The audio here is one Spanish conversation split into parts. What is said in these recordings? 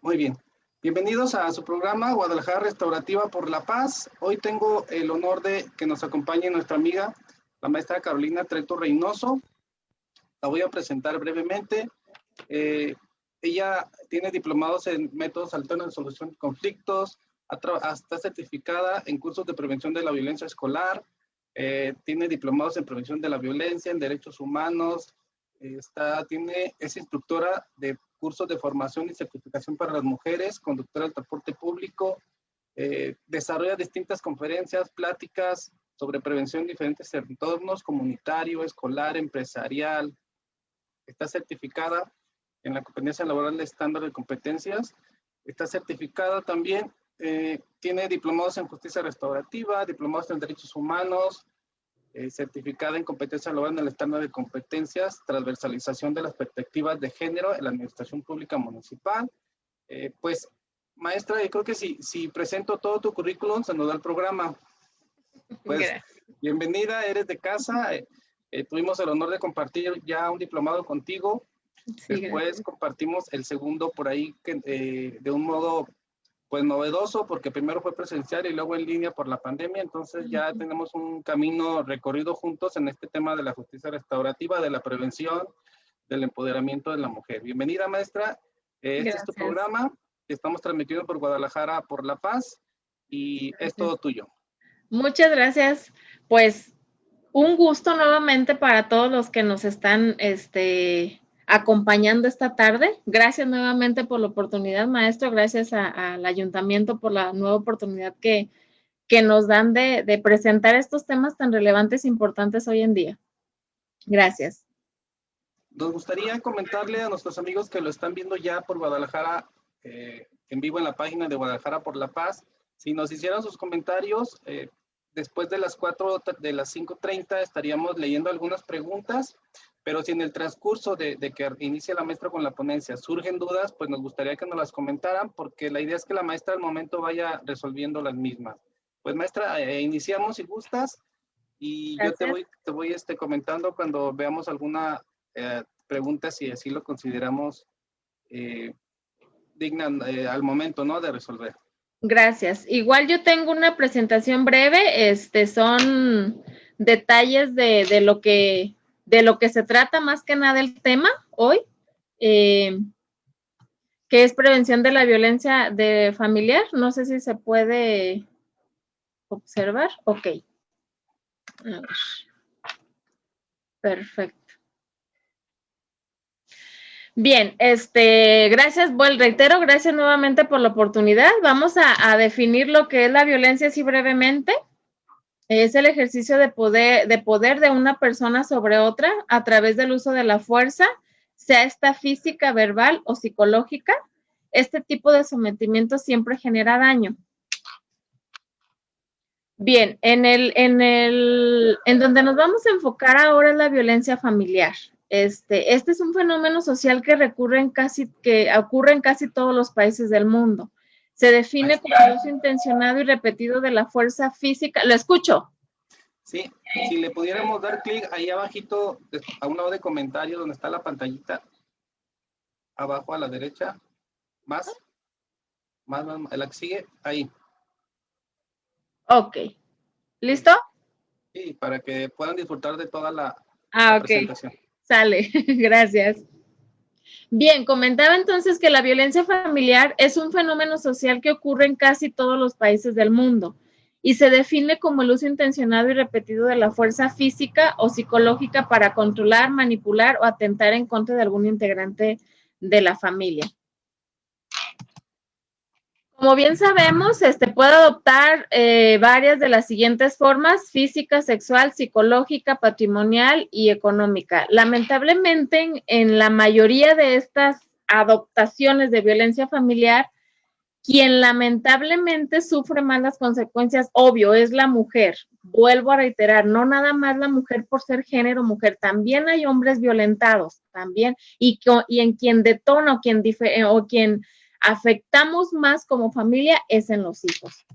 Muy bien. Bienvenidos a su programa Guadalajara Restaurativa por la Paz. Hoy tengo el honor de que nos acompañe nuestra amiga, la maestra Carolina Treto Reynoso. La voy a presentar brevemente. Ella tiene diplomados en métodos alternos de solución de conflictos, está certificada en cursos de prevención de la violencia escolar, tiene diplomados en prevención de la violencia, en derechos humanos, es instructora de cursos de formación y certificación para las mujeres, conductora del transporte público, desarrolla distintas conferencias, pláticas sobre prevención en diferentes entornos, comunitario, escolar, empresarial. Está certificada en la Competencia Laboral de Estándar de Competencias. Está certificada también, tiene diplomados en justicia restaurativa, diplomados en derechos humanos, certificada en competencia laboral en el estándar de competencias, transversalización de las perspectivas de género en la administración pública municipal. Pues, maestra, yo creo que si presento todo tu currículum, se nos da el programa. Pues, gracias. Bienvenida, eres de casa. Tuvimos el honor de compartir ya un diplomado contigo. Sí, después gracias. Compartimos el segundo por ahí de un modo pues novedoso, porque primero fue presencial y luego en línea por la pandemia. Entonces ya tenemos un camino recorrido juntos en este tema de la justicia restaurativa, de la prevención, del empoderamiento de la mujer. Bienvenida, maestra. Este es tu programa que estamos transmitiendo por Guadalajara por la Paz y gracias. Es todo tuyo. Muchas gracias. Pues un gusto nuevamente para todos los que nos están acompañando esta tarde. Gracias nuevamente por la oportunidad, maestro. Gracias al ayuntamiento por la nueva oportunidad que nos dan de presentar estos temas tan relevantes e importantes hoy en día. Gracias. Nos gustaría comentarle a nuestros amigos que lo están viendo ya por Guadalajara, en vivo en la página de Guadalajara por la Paz, si nos hicieran sus comentarios, después de las 5:30 estaríamos leyendo algunas preguntas, pero si en el transcurso de que inicie la maestra con la ponencia surgen dudas, pues nos gustaría que nos las comentaran, porque la idea es que la maestra al momento vaya resolviendo las mismas. Pues maestra, iniciamos si gustas, y gracias. Yo te voy comentando cuando veamos alguna pregunta, si así lo consideramos digna al momento, ¿no?, de resolver. Gracias. Igual yo tengo una presentación breve, son detalles de lo que se trata más que nada el tema hoy, que es prevención de la violencia familiar. No sé si se puede observar. Ok. A ver. Perfecto. Bien, gracias, reitero, gracias nuevamente por la oportunidad. Vamos a definir lo que es la violencia así brevemente. Es el ejercicio de poder de una persona sobre otra a través del uso de la fuerza, sea esta física, verbal o psicológica. Este tipo de sometimiento siempre genera daño. Bien, en donde nos vamos a enfocar ahora es la violencia familiar. Este es un fenómeno social que ocurre en casi todos los países del mundo. Se define como el uso intencionado y repetido de la fuerza física. ¿Lo escucho? Sí, si le pudiéramos dar clic ahí abajito, a un lado de comentarios, donde está la pantallita, abajo a la derecha, más, la que sigue, ahí. Ok. ¿Listo? Sí, para que puedan disfrutar de toda la presentación. Sale, gracias. Bien, comentaba entonces que la violencia familiar es un fenómeno social que ocurre en casi todos los países del mundo y se define como el uso intencionado y repetido de la fuerza física o psicológica para controlar, manipular o atentar en contra de algún integrante de la familia. Como bien sabemos, puede adoptar varias de las siguientes formas: física, sexual, psicológica, patrimonial y económica. Lamentablemente, en la mayoría de estas adoptaciones de violencia familiar, quien lamentablemente sufre más las consecuencias, obvio, es la mujer. Vuelvo a reiterar, no nada más la mujer por ser género mujer, también hay hombres violentados, también, y en quien detona o quien afectamos más como familia es en los hijos.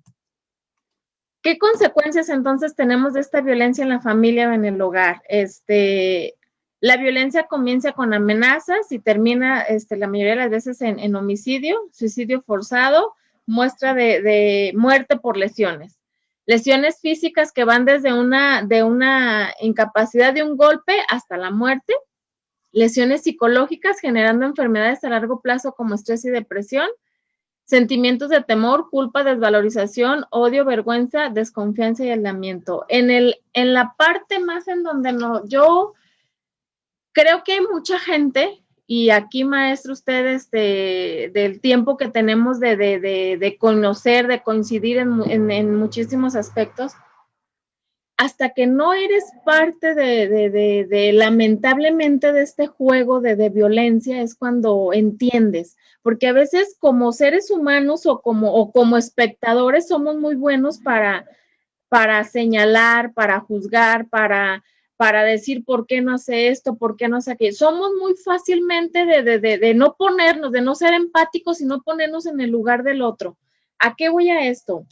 ¿Qué consecuencias entonces tenemos de esta violencia en la familia o en el hogar? La violencia comienza con amenazas y termina la mayoría de las veces en homicidio, suicidio forzado, muestra de muerte por lesiones. Lesiones físicas que van desde de una incapacidad de un golpe hasta la muerte. Lesiones psicológicas generando enfermedades a largo plazo como estrés y depresión. Sentimientos de temor, culpa, desvalorización, odio, vergüenza, desconfianza y aislamiento. En la parte más en donde yo creo que hay mucha gente, y aquí, maestro, ustedes del tiempo que tenemos de conocer, de coincidir en muchísimos aspectos, hasta que no eres parte lamentablemente, de este juego de violencia, es cuando entiendes. Porque a veces como seres humanos o como espectadores somos muy buenos para señalar, para juzgar, para decir por qué no hace esto, por qué no hace aquello. Somos muy fácilmente de no ponernos, de no ser empáticos y no ponernos en el lugar del otro. ¿A qué voy a esto?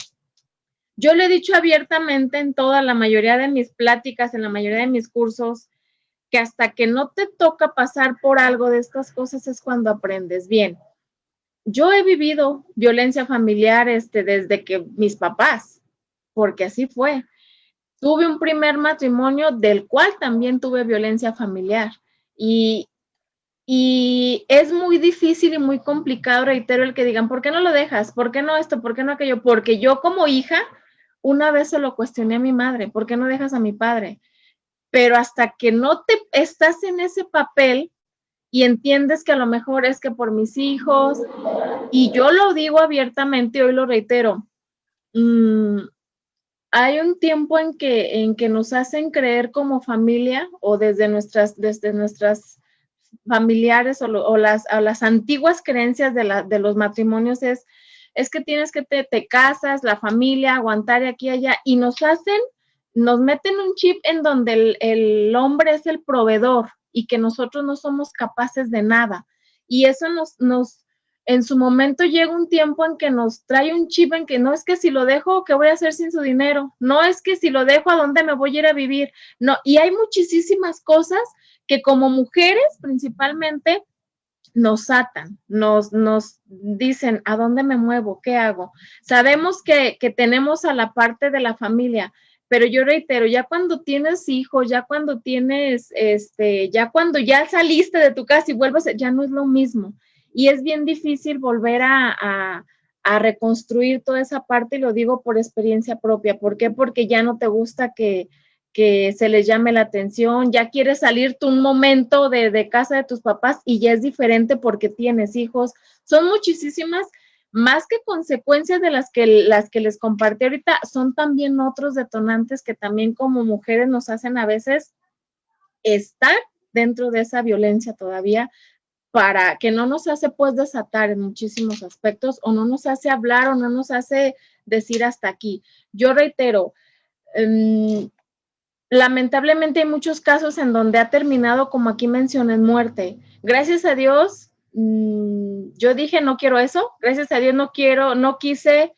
Yo le he dicho abiertamente en toda la mayoría de mis pláticas, en la mayoría de mis cursos, que hasta que no te toca pasar por algo de estas cosas es cuando aprendes. Bien, yo he vivido violencia familiar desde que mis papás, porque así fue. Tuve un primer matrimonio del cual también tuve violencia familiar y es muy difícil y muy complicado, reitero, el que digan, ¿por qué no lo dejas? ¿Por qué no esto? ¿Por qué no aquello? Porque yo como hija, una vez se lo cuestioné a mi madre, ¿por qué no dejas a mi padre? Pero hasta que no te estás en ese papel y entiendes que a lo mejor es que por mis hijos, y yo lo digo abiertamente, hoy lo reitero, hay un tiempo en que nos hacen creer como familia o desde nuestras familiares o las antiguas creencias de los matrimonios es que tienes que te casas, la familia, aguantar aquí y allá, y nos meten un chip en donde el hombre es el proveedor y que nosotros no somos capaces de nada. Y eso en su momento llega un tiempo en que nos trae un chip en que no es que si lo dejo, ¿qué voy a hacer sin su dinero? No es que si lo dejo, ¿a dónde me voy a ir a vivir? No, y hay muchísimas cosas que como mujeres principalmente nos atan, nos dicen a dónde me muevo, qué hago. Sabemos que tenemos a la parte de la familia, pero yo reitero, ya cuando tienes hijos, ya cuando tienes, ya cuando ya saliste de tu casa y vuelves, ya no es lo mismo. Y es bien difícil volver a reconstruir toda esa parte, y lo digo por experiencia propia. ¿Por qué? Porque ya no te gusta que se les llame la atención, ya quieres salirte un momento de casa de tus papás y ya es diferente porque tienes hijos. Son muchísimas, más que consecuencias de las que les compartí ahorita, son también otros detonantes que también como mujeres nos hacen a veces estar dentro de esa violencia todavía, para que no nos hace pues desatar en muchísimos aspectos, o no nos hace hablar, o no nos hace decir hasta aquí. Yo reitero, lamentablemente hay muchos casos en donde ha terminado, como aquí mencioné, en muerte. Gracias a Dios, yo dije, no quiero eso. Gracias a Dios no quise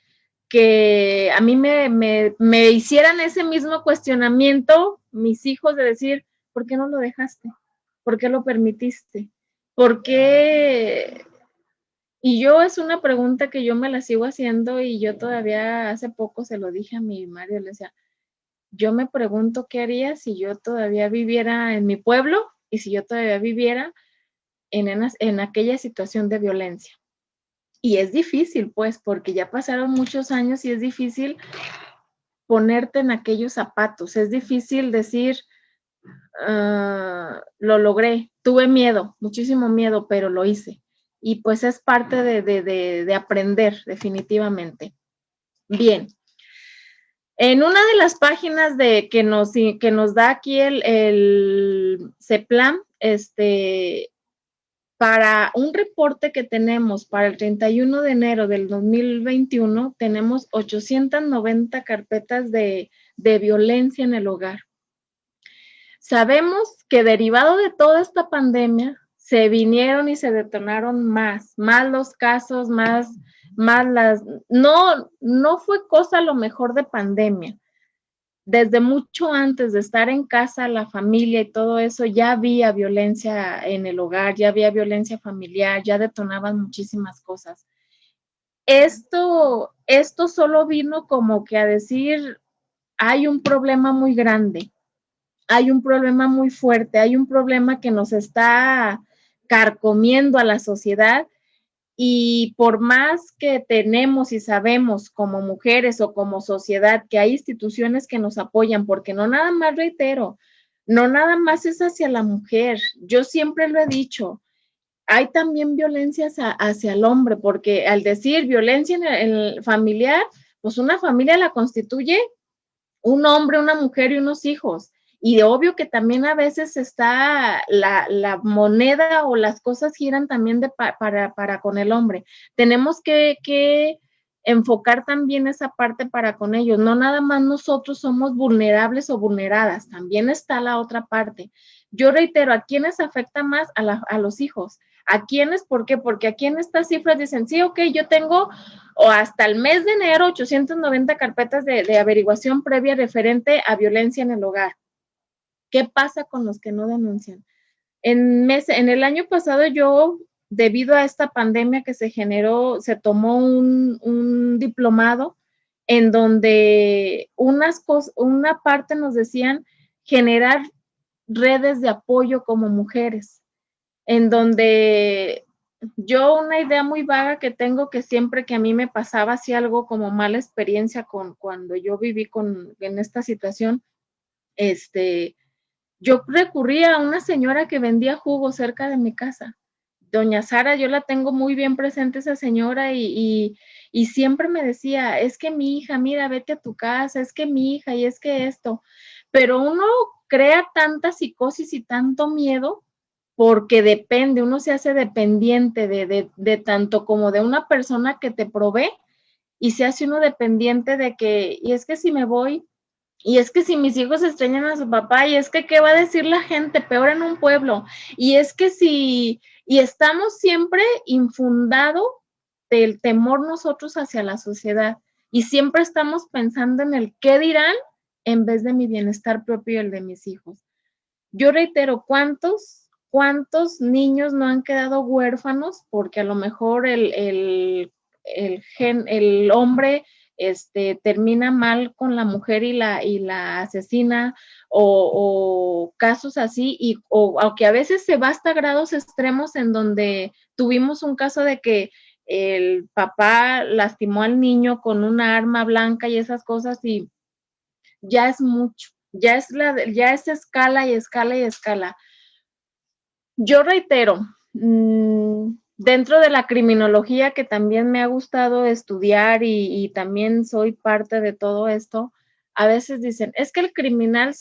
que a mí me hicieran ese mismo cuestionamiento mis hijos, de decir, ¿por qué no lo dejaste? ¿Por qué lo permitiste? ¿Por qué? Y yo, es una pregunta que yo me la sigo haciendo, y yo todavía hace poco se lo dije a mi marido, le decía, yo me pregunto qué haría si yo todavía viviera en mi pueblo y si yo todavía viviera en aquella situación de violencia. Y es difícil, pues, porque ya pasaron muchos años y es difícil ponerte en aquellos zapatos. Es difícil decir, lo logré, tuve miedo, muchísimo miedo, pero lo hice. Y pues es parte de aprender, definitivamente. Bien. En una de las páginas que nos da aquí el CEPLAM, para un reporte que tenemos para el 31 de enero del 2021, tenemos 890 carpetas de violencia en el hogar. Sabemos que derivado de toda esta pandemia, se vinieron y se detonaron más los casos, no fue cosa a lo mejor de pandemia. desde mucho antes de estar en casa, la familia y todo eso, ya había violencia en el hogar, ya había violencia familiar, ya detonaban muchísimas cosas. Esto solo vino como que a decir, hay un problema muy grande, hay un problema muy fuerte, hay un problema que nos está carcomiendo a la sociedad, y por más que tenemos y sabemos como mujeres o como sociedad que hay instituciones que nos apoyan, porque no nada más, reitero, no nada más es hacia la mujer, yo siempre lo he dicho, hay también violencia hacia el hombre, porque al decir violencia en el familiar, pues una familia la constituye un hombre, una mujer y unos hijos. Y de obvio que también a veces está la moneda o las cosas giran también para con el hombre. Tenemos que enfocar también esa parte para con ellos. No nada más nosotros somos vulnerables o vulneradas, también está la otra parte. Yo reitero, ¿a quiénes afecta más? A los hijos. ¿A quiénes? ¿Por qué? Porque aquí en estas cifras dicen, sí, ok, yo tengo o hasta el mes de enero 890 carpetas de averiguación previa referente a violencia en el hogar. ¿Qué pasa con los que no denuncian? En el año pasado yo, debido a esta pandemia que se generó, se tomó un diplomado en donde una parte nos decían generar redes de apoyo como mujeres, en donde yo una idea muy vaga que tengo, que siempre que a mí me pasaba así algo como mala experiencia cuando yo viví en esta situación, yo recurría a una señora que vendía jugo cerca de mi casa. Doña Sara, yo la tengo muy bien presente esa señora y siempre me decía, es que mi hija, mira, vete a tu casa, es que mi hija y es que esto. Pero uno crea tanta psicosis y tanto miedo porque depende, uno se hace dependiente de tanto como de una persona que te provee y se hace uno dependiente de que, y es que si me voy, y es que si mis hijos extrañan a su papá, y es que qué va a decir la gente, peor en un pueblo, y es que si, y estamos siempre infundado del temor nosotros hacia la sociedad, y siempre estamos pensando en el qué dirán en vez de mi bienestar propio y el de mis hijos. Yo reitero, ¿cuántos niños no han quedado huérfanos porque a lo mejor el hombre termina mal con la mujer y la asesina o casos así, o que a veces se va hasta grados extremos en donde tuvimos un caso de que el papá lastimó al niño con una arma blanca y esas cosas y ya es mucho, ya es escala y escala y escala. Yo reitero, dentro de la criminología que también me ha gustado estudiar y también soy parte de todo esto, a veces dicen, es que el criminal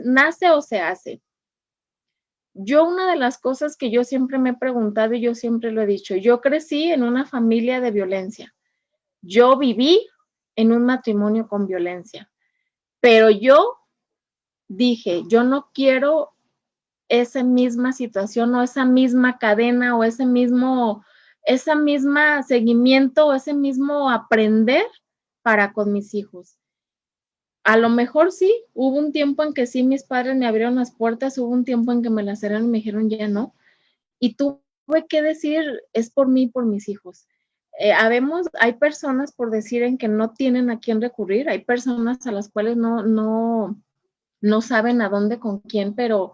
nace o se hace. Yo una de las cosas que yo siempre me he preguntado y yo siempre lo he dicho, yo crecí en una familia de violencia. Yo viví en un matrimonio con violencia, pero yo dije, yo no quiero esa misma situación o esa misma cadena o esa misma seguimiento o ese mismo aprender para con mis hijos. A lo mejor sí, hubo un tiempo en que sí mis padres me abrieron las puertas, hubo un tiempo en que me las cerraron y me dijeron ya no. Y tuve que decir, es por mí, por mis hijos. Hay personas por decir en que no tienen a quién recurrir, hay personas a las cuales no saben a dónde, con quién, pero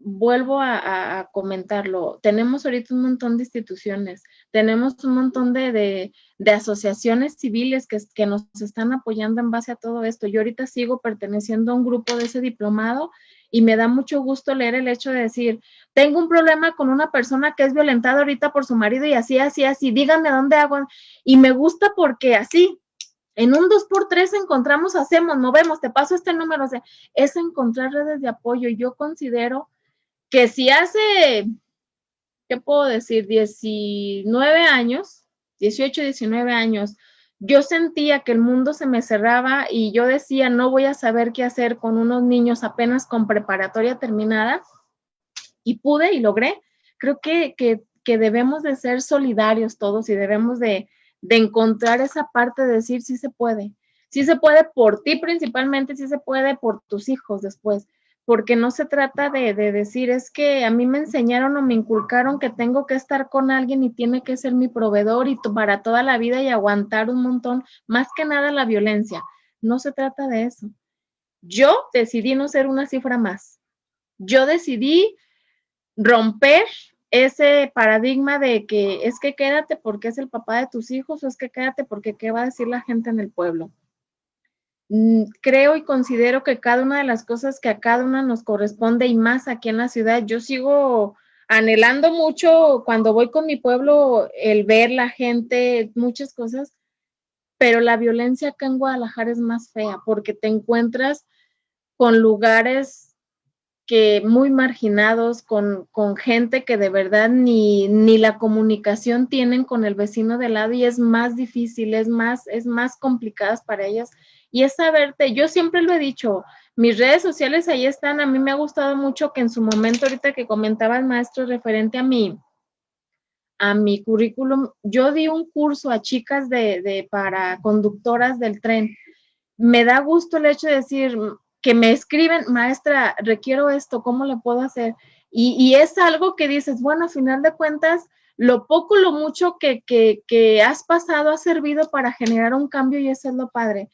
vuelvo a comentarlo, tenemos ahorita un montón de instituciones, tenemos un montón de asociaciones civiles que nos están apoyando en base a todo esto. Yo ahorita sigo perteneciendo a un grupo de ese diplomado y me da mucho gusto leer el hecho de decir, tengo un problema con una persona que es violentada ahorita por su marido y así, díganme dónde hago. Y me gusta porque así, en un 2x3 encontramos, hacemos, movemos, te paso este número, o sea, es encontrar redes de apoyo. Yo considero que si hace, ¿qué puedo decir? 19 años, 18, 19 años, yo sentía que el mundo se me cerraba y yo decía, no voy a saber qué hacer con unos niños apenas con preparatoria terminada, y pude y logré. Creo que debemos de ser solidarios todos y debemos de encontrar esa parte de decir, sí se puede. Sí se puede por ti principalmente, sí se puede por tus hijos después, porque no se trata de decir, es que a mí me enseñaron o me inculcaron que tengo que estar con alguien y tiene que ser mi proveedor y para toda la vida y aguantar un montón, más que nada la violencia. No se trata de eso. Yo decidí no ser una cifra más. Yo decidí romper ese paradigma de que es que quédate porque es el papá de tus hijos o es que quédate porque qué va a decir la gente en el pueblo. Creo y considero que cada una de las cosas que a cada una nos corresponde y más aquí en la ciudad, yo sigo anhelando mucho cuando voy con mi pueblo el ver la gente, muchas cosas, pero la violencia acá en Guadalajara es más fea porque te encuentras con lugares que muy marginados, con gente que de verdad ni la comunicación tienen con el vecino de lado y es más difícil, es más complicadas para ellas. Y es saberte, yo siempre lo he dicho, mis redes sociales ahí están, a mí me ha gustado mucho que en su momento, ahorita que comentaba el maestro referente a mi currículum, yo di un curso a chicas para conductoras del tren. Me da gusto el hecho de decir que me escriben, maestra, requiero esto, ¿cómo le puedo hacer? Y es algo que dices, bueno, a final de cuentas, lo poco, lo mucho que has pasado ha servido para generar un cambio y eso es lo padre.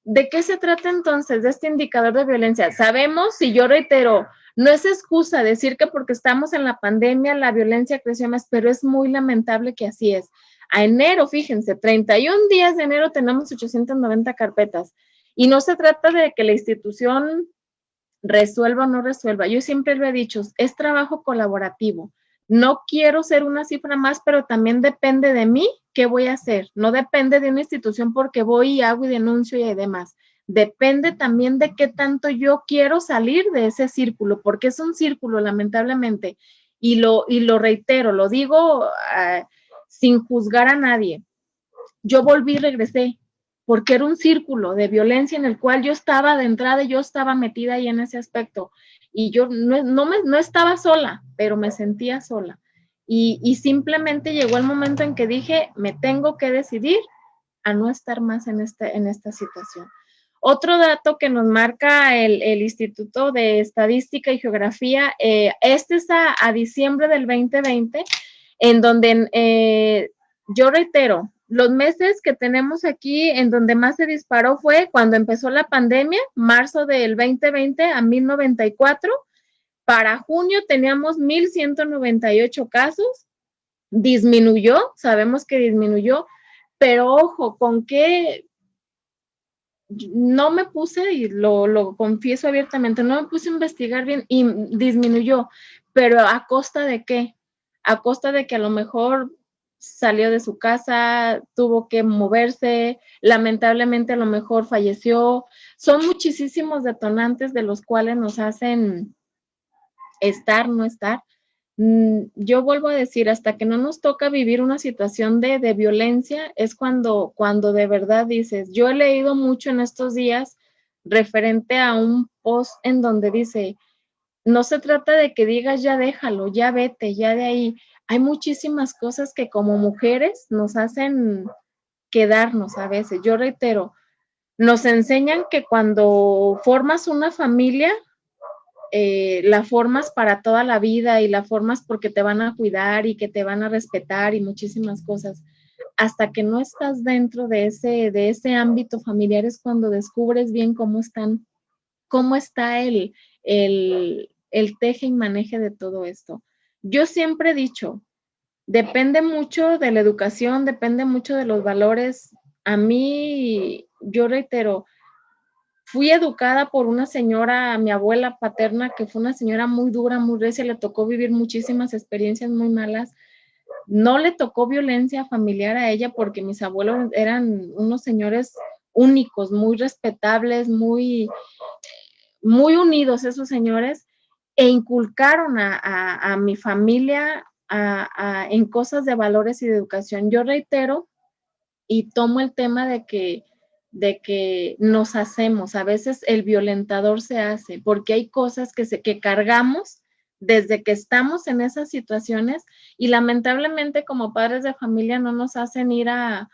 ¿De qué se trata entonces de este indicador de violencia? Sabemos, y yo reitero, no es excusa decir que porque estamos en la pandemia la violencia creció más, pero es muy lamentable que así es. A enero, fíjense, 31 días de enero tenemos 890 carpetas. Y no se trata de que la institución resuelva o no resuelva. Yo siempre lo he dicho, es trabajo colaborativo. No quiero ser una cifra más, pero también depende de mí qué voy a hacer. No depende de una institución porque voy y hago y denuncio y demás. Depende también de qué tanto yo quiero salir de ese círculo, porque es un círculo, lamentablemente. Y lo reitero, lo digo sin juzgar a nadie. Yo volví y regresé, porque era un círculo de violencia en el cual yo estaba de entrada, yo estaba metida ahí en ese aspecto. Y yo no estaba sola, pero me sentía sola. Y simplemente llegó el momento en que dije, me tengo que decidir a no estar más en esta situación. Otro dato que nos marca el Instituto de Estadística y Geografía, este es a diciembre del 2020, en donde yo reitero, los meses que tenemos aquí en donde más se disparó fue cuando empezó la pandemia, marzo del 2020 a 1094. Para junio teníamos 1198 casos, disminuyó, sabemos que disminuyó, pero ojo, con que no me puse, y lo confieso abiertamente, no me puse a investigar bien y disminuyó, pero ¿a costa de qué? A costa de que a lo mejor salió de su casa, tuvo que moverse, lamentablemente a lo mejor falleció. Son muchísimos detonantes de los cuales nos hacen estar, no estar. Yo vuelvo a decir, hasta que no nos toca vivir una situación de violencia, es cuando de verdad dices, yo he leído mucho en estos días referente a un post en donde dice, no se trata de que digas ya déjalo, ya vete, ya de ahí. Hay muchísimas cosas que como mujeres nos hacen quedarnos a veces. Yo reitero, nos enseñan que cuando formas una familia, la formas para toda la vida y la formas porque te van a cuidar y que te van a respetar y muchísimas cosas. Hasta que no estás dentro de ese ámbito familiar es cuando descubres bien cómo está el teje y maneje de todo esto. Yo siempre he dicho, depende mucho de la educación, depende mucho de los valores. A mí, yo reitero, fui educada por una señora, mi abuela paterna, que fue una señora muy dura, muy recia, le tocó vivir muchísimas experiencias muy malas. No le tocó violencia familiar a ella porque mis abuelos eran unos señores únicos, muy respetables, muy, muy unidos esos señores, e inculcaron a mi familia en cosas de valores y de educación. Yo reitero y tomo el tema de que nos hacemos, a veces el violentador se hace, porque hay cosas que cargamos desde que estamos en esas situaciones y lamentablemente como padres de familia no nos hacen ir a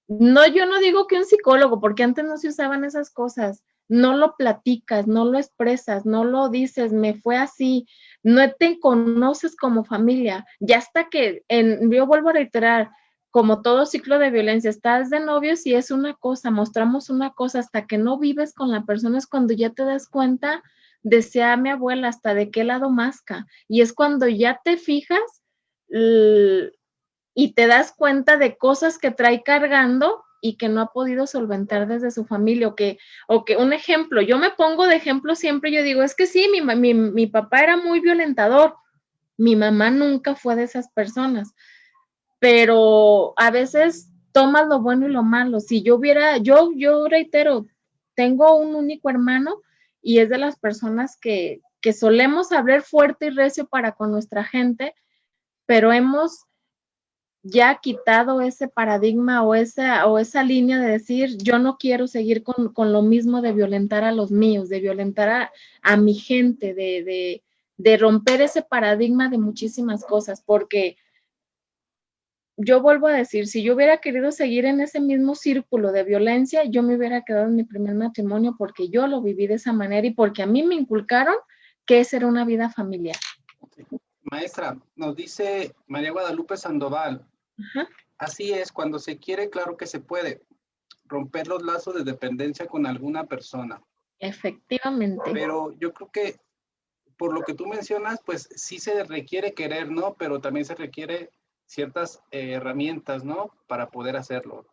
No, yo no digo que un psicólogo, porque antes no se usaban esas cosas. No lo platicas, no lo expresas, no lo dices, me fue así, no te conoces como familia. Ya hasta que, yo vuelvo a reiterar, como todo ciclo de violencia, estás de novios y es una cosa, mostramos una cosa, hasta que no vives con la persona es cuando ya te das cuenta, decía mi abuela, hasta de qué lado masca. Y es cuando ya te fijas y te das cuenta de cosas que trae cargando y que no ha podido solventar desde su familia, o que un ejemplo, yo me pongo de ejemplo siempre, yo digo, es que sí, mi papá era muy violentador, mi mamá nunca fue de esas personas, pero a veces tomas lo bueno y lo malo. Si yo hubiera, yo reitero, tengo un único hermano y es de las personas que solemos hablar fuerte y recio para con nuestra gente, pero hemos ya quitado ese paradigma o esa línea de decir, yo no quiero seguir con lo mismo de violentar a los míos, de violentar a mi gente, de romper ese paradigma de muchísimas cosas, porque yo vuelvo a decir, si yo hubiera querido seguir en ese mismo círculo de violencia, yo me hubiera quedado en mi primer matrimonio porque yo lo viví de esa manera y porque a mí me inculcaron que esa era una vida familiar. Maestra, nos dice María Guadalupe Sandoval, Ajá. así es, cuando se quiere, claro que se puede romper los lazos de dependencia con alguna persona. Efectivamente. Pero yo creo que por lo que tú mencionas, pues sí se requiere querer, ¿no? Pero también se requiere ciertas herramientas, ¿no? Para poder hacerlo.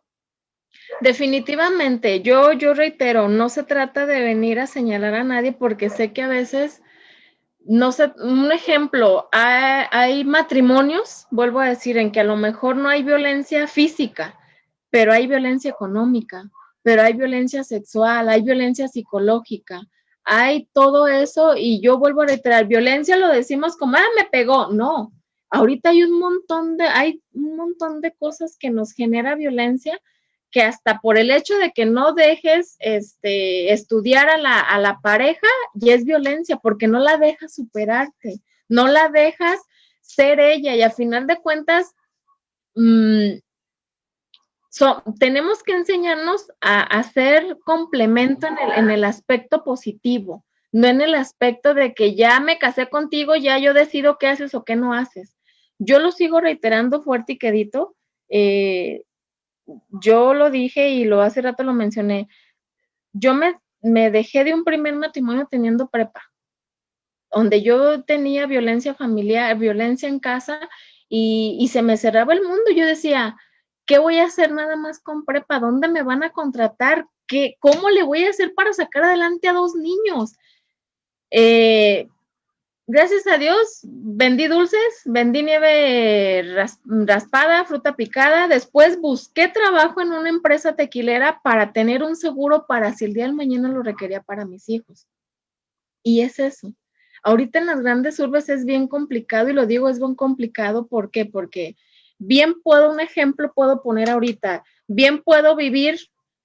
Definitivamente, yo reitero, no se trata de venir a señalar a nadie porque sé que a veces, no sé, un ejemplo, hay matrimonios, vuelvo a decir, en que a lo mejor no hay violencia física, pero hay violencia económica, pero hay violencia sexual, hay violencia psicológica, hay todo eso y yo vuelvo a reiterar, violencia lo decimos como, me pegó, no, ahorita hay un montón de cosas que nos genera violencia que hasta por el hecho de que no dejes estudiar a la pareja, ya es violencia, porque no la dejas superarte, no la dejas ser ella, y a final de cuentas, tenemos que enseñarnos a hacer complemento en el aspecto positivo, no en el aspecto de que ya me casé contigo, ya yo decido qué haces o qué no haces. Yo lo sigo reiterando fuerte y quedito, yo lo dije y hace rato lo mencioné, yo me dejé de un primer matrimonio teniendo prepa, donde yo tenía violencia familiar, violencia en casa y se me cerraba el mundo. Yo decía, ¿qué voy a hacer nada más con prepa? ¿Dónde me van a contratar? ¿Cómo le voy a hacer para sacar adelante a 2 niños? Gracias a Dios, vendí dulces, vendí nieve raspada, fruta picada. Después busqué trabajo en una empresa tequilera para tener un seguro para si el día de mañana lo requería para mis hijos. Y es eso. Ahorita en las grandes urbes es bien complicado y lo digo, es bien complicado. ¿Por qué? Porque bien un ejemplo puedo poner ahorita, bien puedo vivir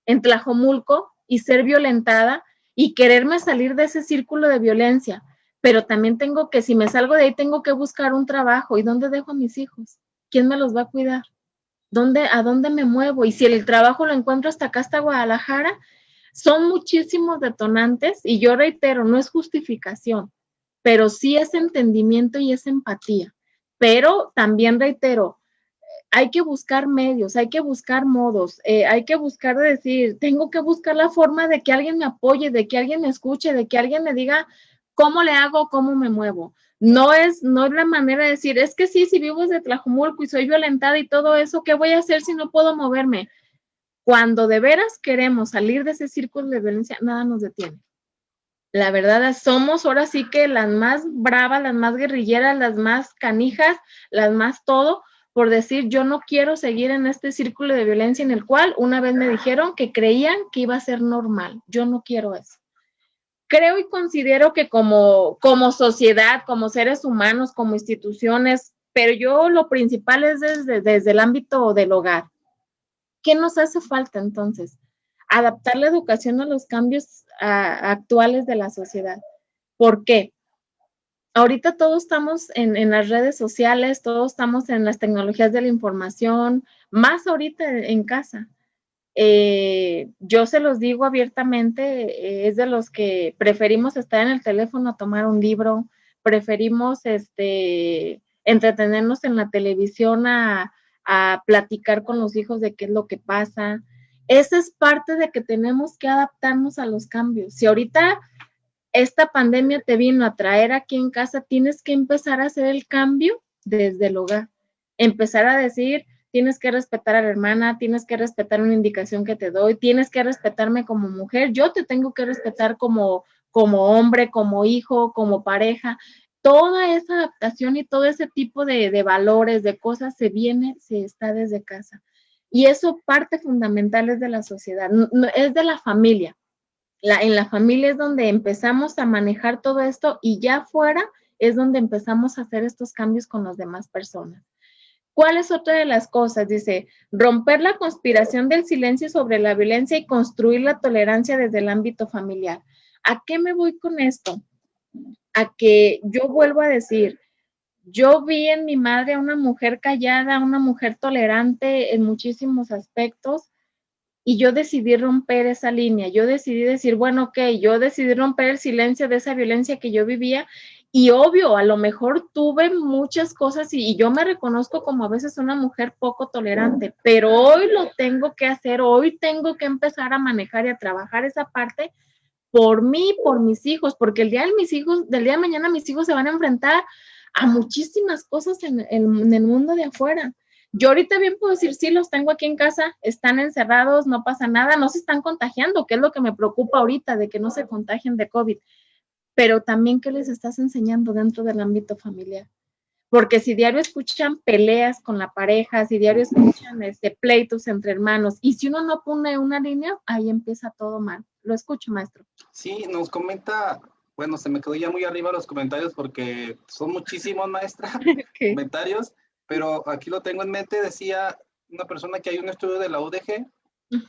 en Tlajomulco y ser violentada y quererme salir de ese círculo de violencia, pero también tengo que, si me salgo de ahí, tengo que buscar un trabajo. ¿Y dónde dejo a mis hijos? ¿Quién me los va a cuidar? ¿A dónde me muevo? Y si el trabajo lo encuentro hasta acá, hasta Guadalajara, son muchísimos detonantes y yo reitero, no es justificación, pero sí es entendimiento y es empatía. Pero también reitero, hay que buscar medios, hay que buscar modos, hay que buscar decir, tengo que buscar la forma de que alguien me apoye, de que alguien me escuche, de que alguien me diga cómo le hago, cómo me muevo. No es la manera de decir, es que sí, si vivo desde Tlajomulco y soy violentada y todo eso, ¿qué voy a hacer si no puedo moverme? Cuando de veras queremos salir de ese círculo de violencia, nada nos detiene. La verdad, somos ahora sí que las más bravas, las más guerrilleras, las más canijas, las más todo, por decir, yo no quiero seguir en este círculo de violencia en el cual una vez me dijeron que creían que iba a ser normal. Yo no quiero eso. Creo y considero que como sociedad, como seres humanos, como instituciones, pero yo lo principal es desde el ámbito del hogar. ¿Qué nos hace falta entonces? Adaptar la educación a los cambios actuales de la sociedad. ¿Por qué? Ahorita todos estamos en las redes sociales, todos estamos en las tecnologías de la información, más ahorita en casa. Yo se los digo abiertamente, es de los que preferimos estar en el teléfono a tomar un libro, preferimos entretenernos en la televisión a platicar con los hijos de qué es lo que pasa. Esa es parte de que tenemos que adaptarnos a los cambios. Si ahorita esta pandemia te vino a traer aquí en casa, tienes que empezar a hacer el cambio desde el hogar. Empezar a decir, tienes que respetar a la hermana, tienes que respetar una indicación que te doy, tienes que respetarme como mujer, yo te tengo que respetar como hombre, como hijo, como pareja. Toda esa adaptación y todo ese tipo de valores, de cosas, se está desde casa. Y eso parte fundamental es de la sociedad, es de la familia. En la familia es donde empezamos a manejar todo esto y ya afuera es donde empezamos a hacer estos cambios con las demás personas. ¿Cuál es otra de las cosas? Dice, romper la conspiración del silencio sobre la violencia y construir la tolerancia desde el ámbito familiar. ¿A qué me voy con esto? A que yo vuelvo a decir, yo vi en mi madre a una mujer callada, una mujer tolerante en muchísimos aspectos, y yo decidí romper esa línea, yo decidí decir, bueno, ok, yo decidí romper el silencio de esa violencia que yo vivía, y obvio, a lo mejor tuve muchas cosas y yo me reconozco como a veces una mujer poco tolerante, pero hoy lo tengo que hacer, hoy tengo que empezar a manejar y a trabajar esa parte por mí, por mis hijos, porque del día de mañana mis hijos se van a enfrentar a muchísimas cosas en el mundo de afuera. Yo ahorita bien puedo decir, sí, los tengo aquí en casa, están encerrados, no pasa nada, no se están contagiando, que es lo que me preocupa ahorita, de que no se contagien de COVID, pero también qué les estás enseñando dentro del ámbito familiar. Porque si diario escuchan peleas con la pareja, si diario escuchan pleitos entre hermanos, y si uno no pone una línea, ahí empieza todo mal. Lo escucho, maestro. Sí, nos comenta, bueno, se me quedó ya muy arriba los comentarios porque son muchísimos, maestra, okay, comentarios, pero aquí lo tengo en mente. Decía una persona que hay un estudio de la UDG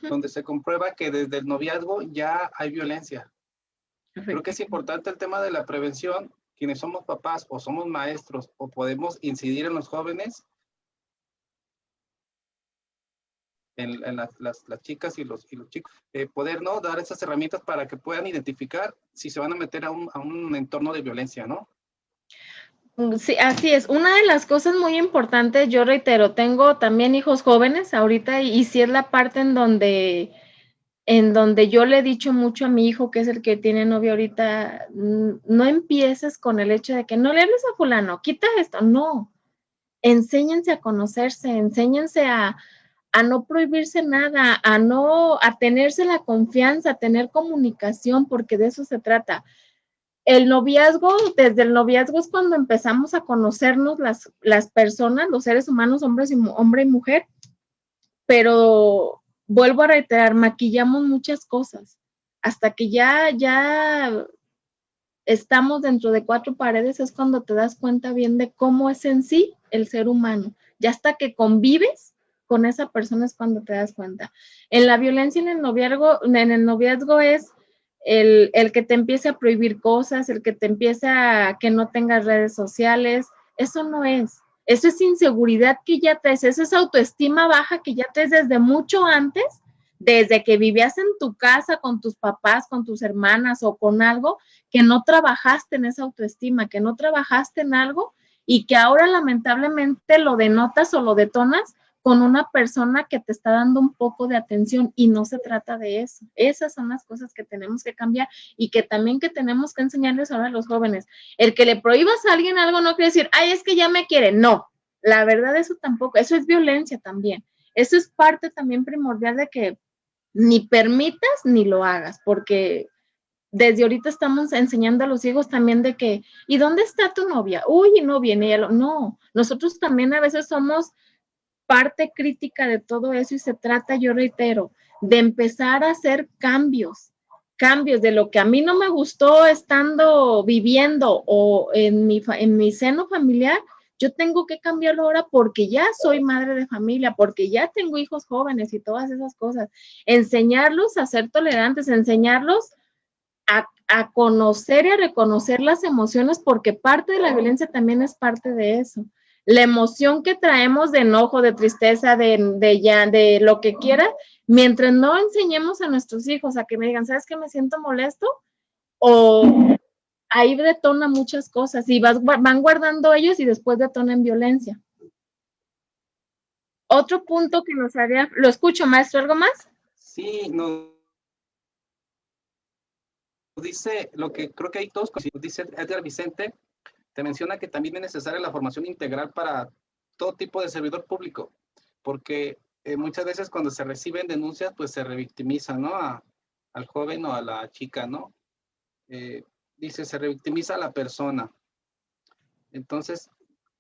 donde se comprueba que desde el noviazgo ya hay violencia. Creo que es importante el tema de la prevención. Quienes somos papás o somos maestros o podemos incidir en los jóvenes, en las chicas y los chicos, poder, ¿no?, dar esas herramientas para que puedan identificar si se van a meter a un entorno de violencia, ¿no? Sí, así es. Una de las cosas muy importantes, yo reitero, tengo también hijos jóvenes ahorita y sí es la parte en donde yo le he dicho mucho a mi hijo, que es el que tiene novia ahorita, no empieces con el hecho de que no le hables a fulano, quita esto, no. Enséñense a conocerse, enséñense a no prohibirse nada, a tenerse la confianza, a tener comunicación, porque de eso se trata. El noviazgo, desde el noviazgo es cuando empezamos a conocernos las personas, los seres humanos, hombre y mujer, pero vuelvo a reiterar, maquillamos muchas cosas, hasta que ya estamos dentro de cuatro paredes, es cuando te das cuenta bien de cómo es en sí el ser humano, ya hasta que convives con esa persona es cuando te das cuenta. En la violencia en el noviazgo es el que te empiece a prohibir cosas, el que te empiece a que no tengas redes sociales, eso no es. Eso es inseguridad que ya traes, eso es autoestima baja que ya traes desde mucho antes, desde que vivías en tu casa con tus papás, con tus hermanas o con algo, que no trabajaste en esa autoestima, que no trabajaste en algo y que ahora lamentablemente lo denotas o lo detonas con una persona que te está dando un poco de atención y no se trata de eso. Esas son las cosas que tenemos que cambiar y que también que tenemos que enseñarles ahora a los jóvenes. El que le prohíbas a alguien algo no quiere decir, ay, es que ya me quiere. No, la verdad eso tampoco, eso es violencia también. Eso es parte también primordial de que ni permitas ni lo hagas, porque desde ahorita estamos enseñando a los hijos también de que, ¿y dónde está tu novia? Uy, no viene ella. No, nosotros también a veces somos parte crítica de todo eso y se trata, yo reitero, de empezar a hacer cambios de lo que a mí no me gustó estando viviendo o en mi seno familiar, yo tengo que cambiarlo ahora porque ya soy madre de familia, porque ya tengo hijos jóvenes y todas esas cosas. Enseñarlos a ser tolerantes, enseñarlos a conocer y a reconocer las emociones, porque parte de la violencia también es parte de eso. la emoción que traemos de enojo, de tristeza, de lo que quiera, mientras no enseñemos a nuestros hijos a que me digan, ¿sabes qué? Me siento molesto, o ahí detona muchas cosas y van guardando ellos y después detonan violencia. Otro punto que nos haría, ¿lo escucho, maestro? ¿Algo más? Sí, nos dice lo que creo que hay todos, dice Edgar Vicente, te menciona que también es necesaria la formación integral para todo tipo de servidor público, porque muchas veces cuando se reciben denuncias, pues se revictimiza, ¿no? Al joven o a la chica, ¿no? Dice, se revictimiza a la persona. Entonces,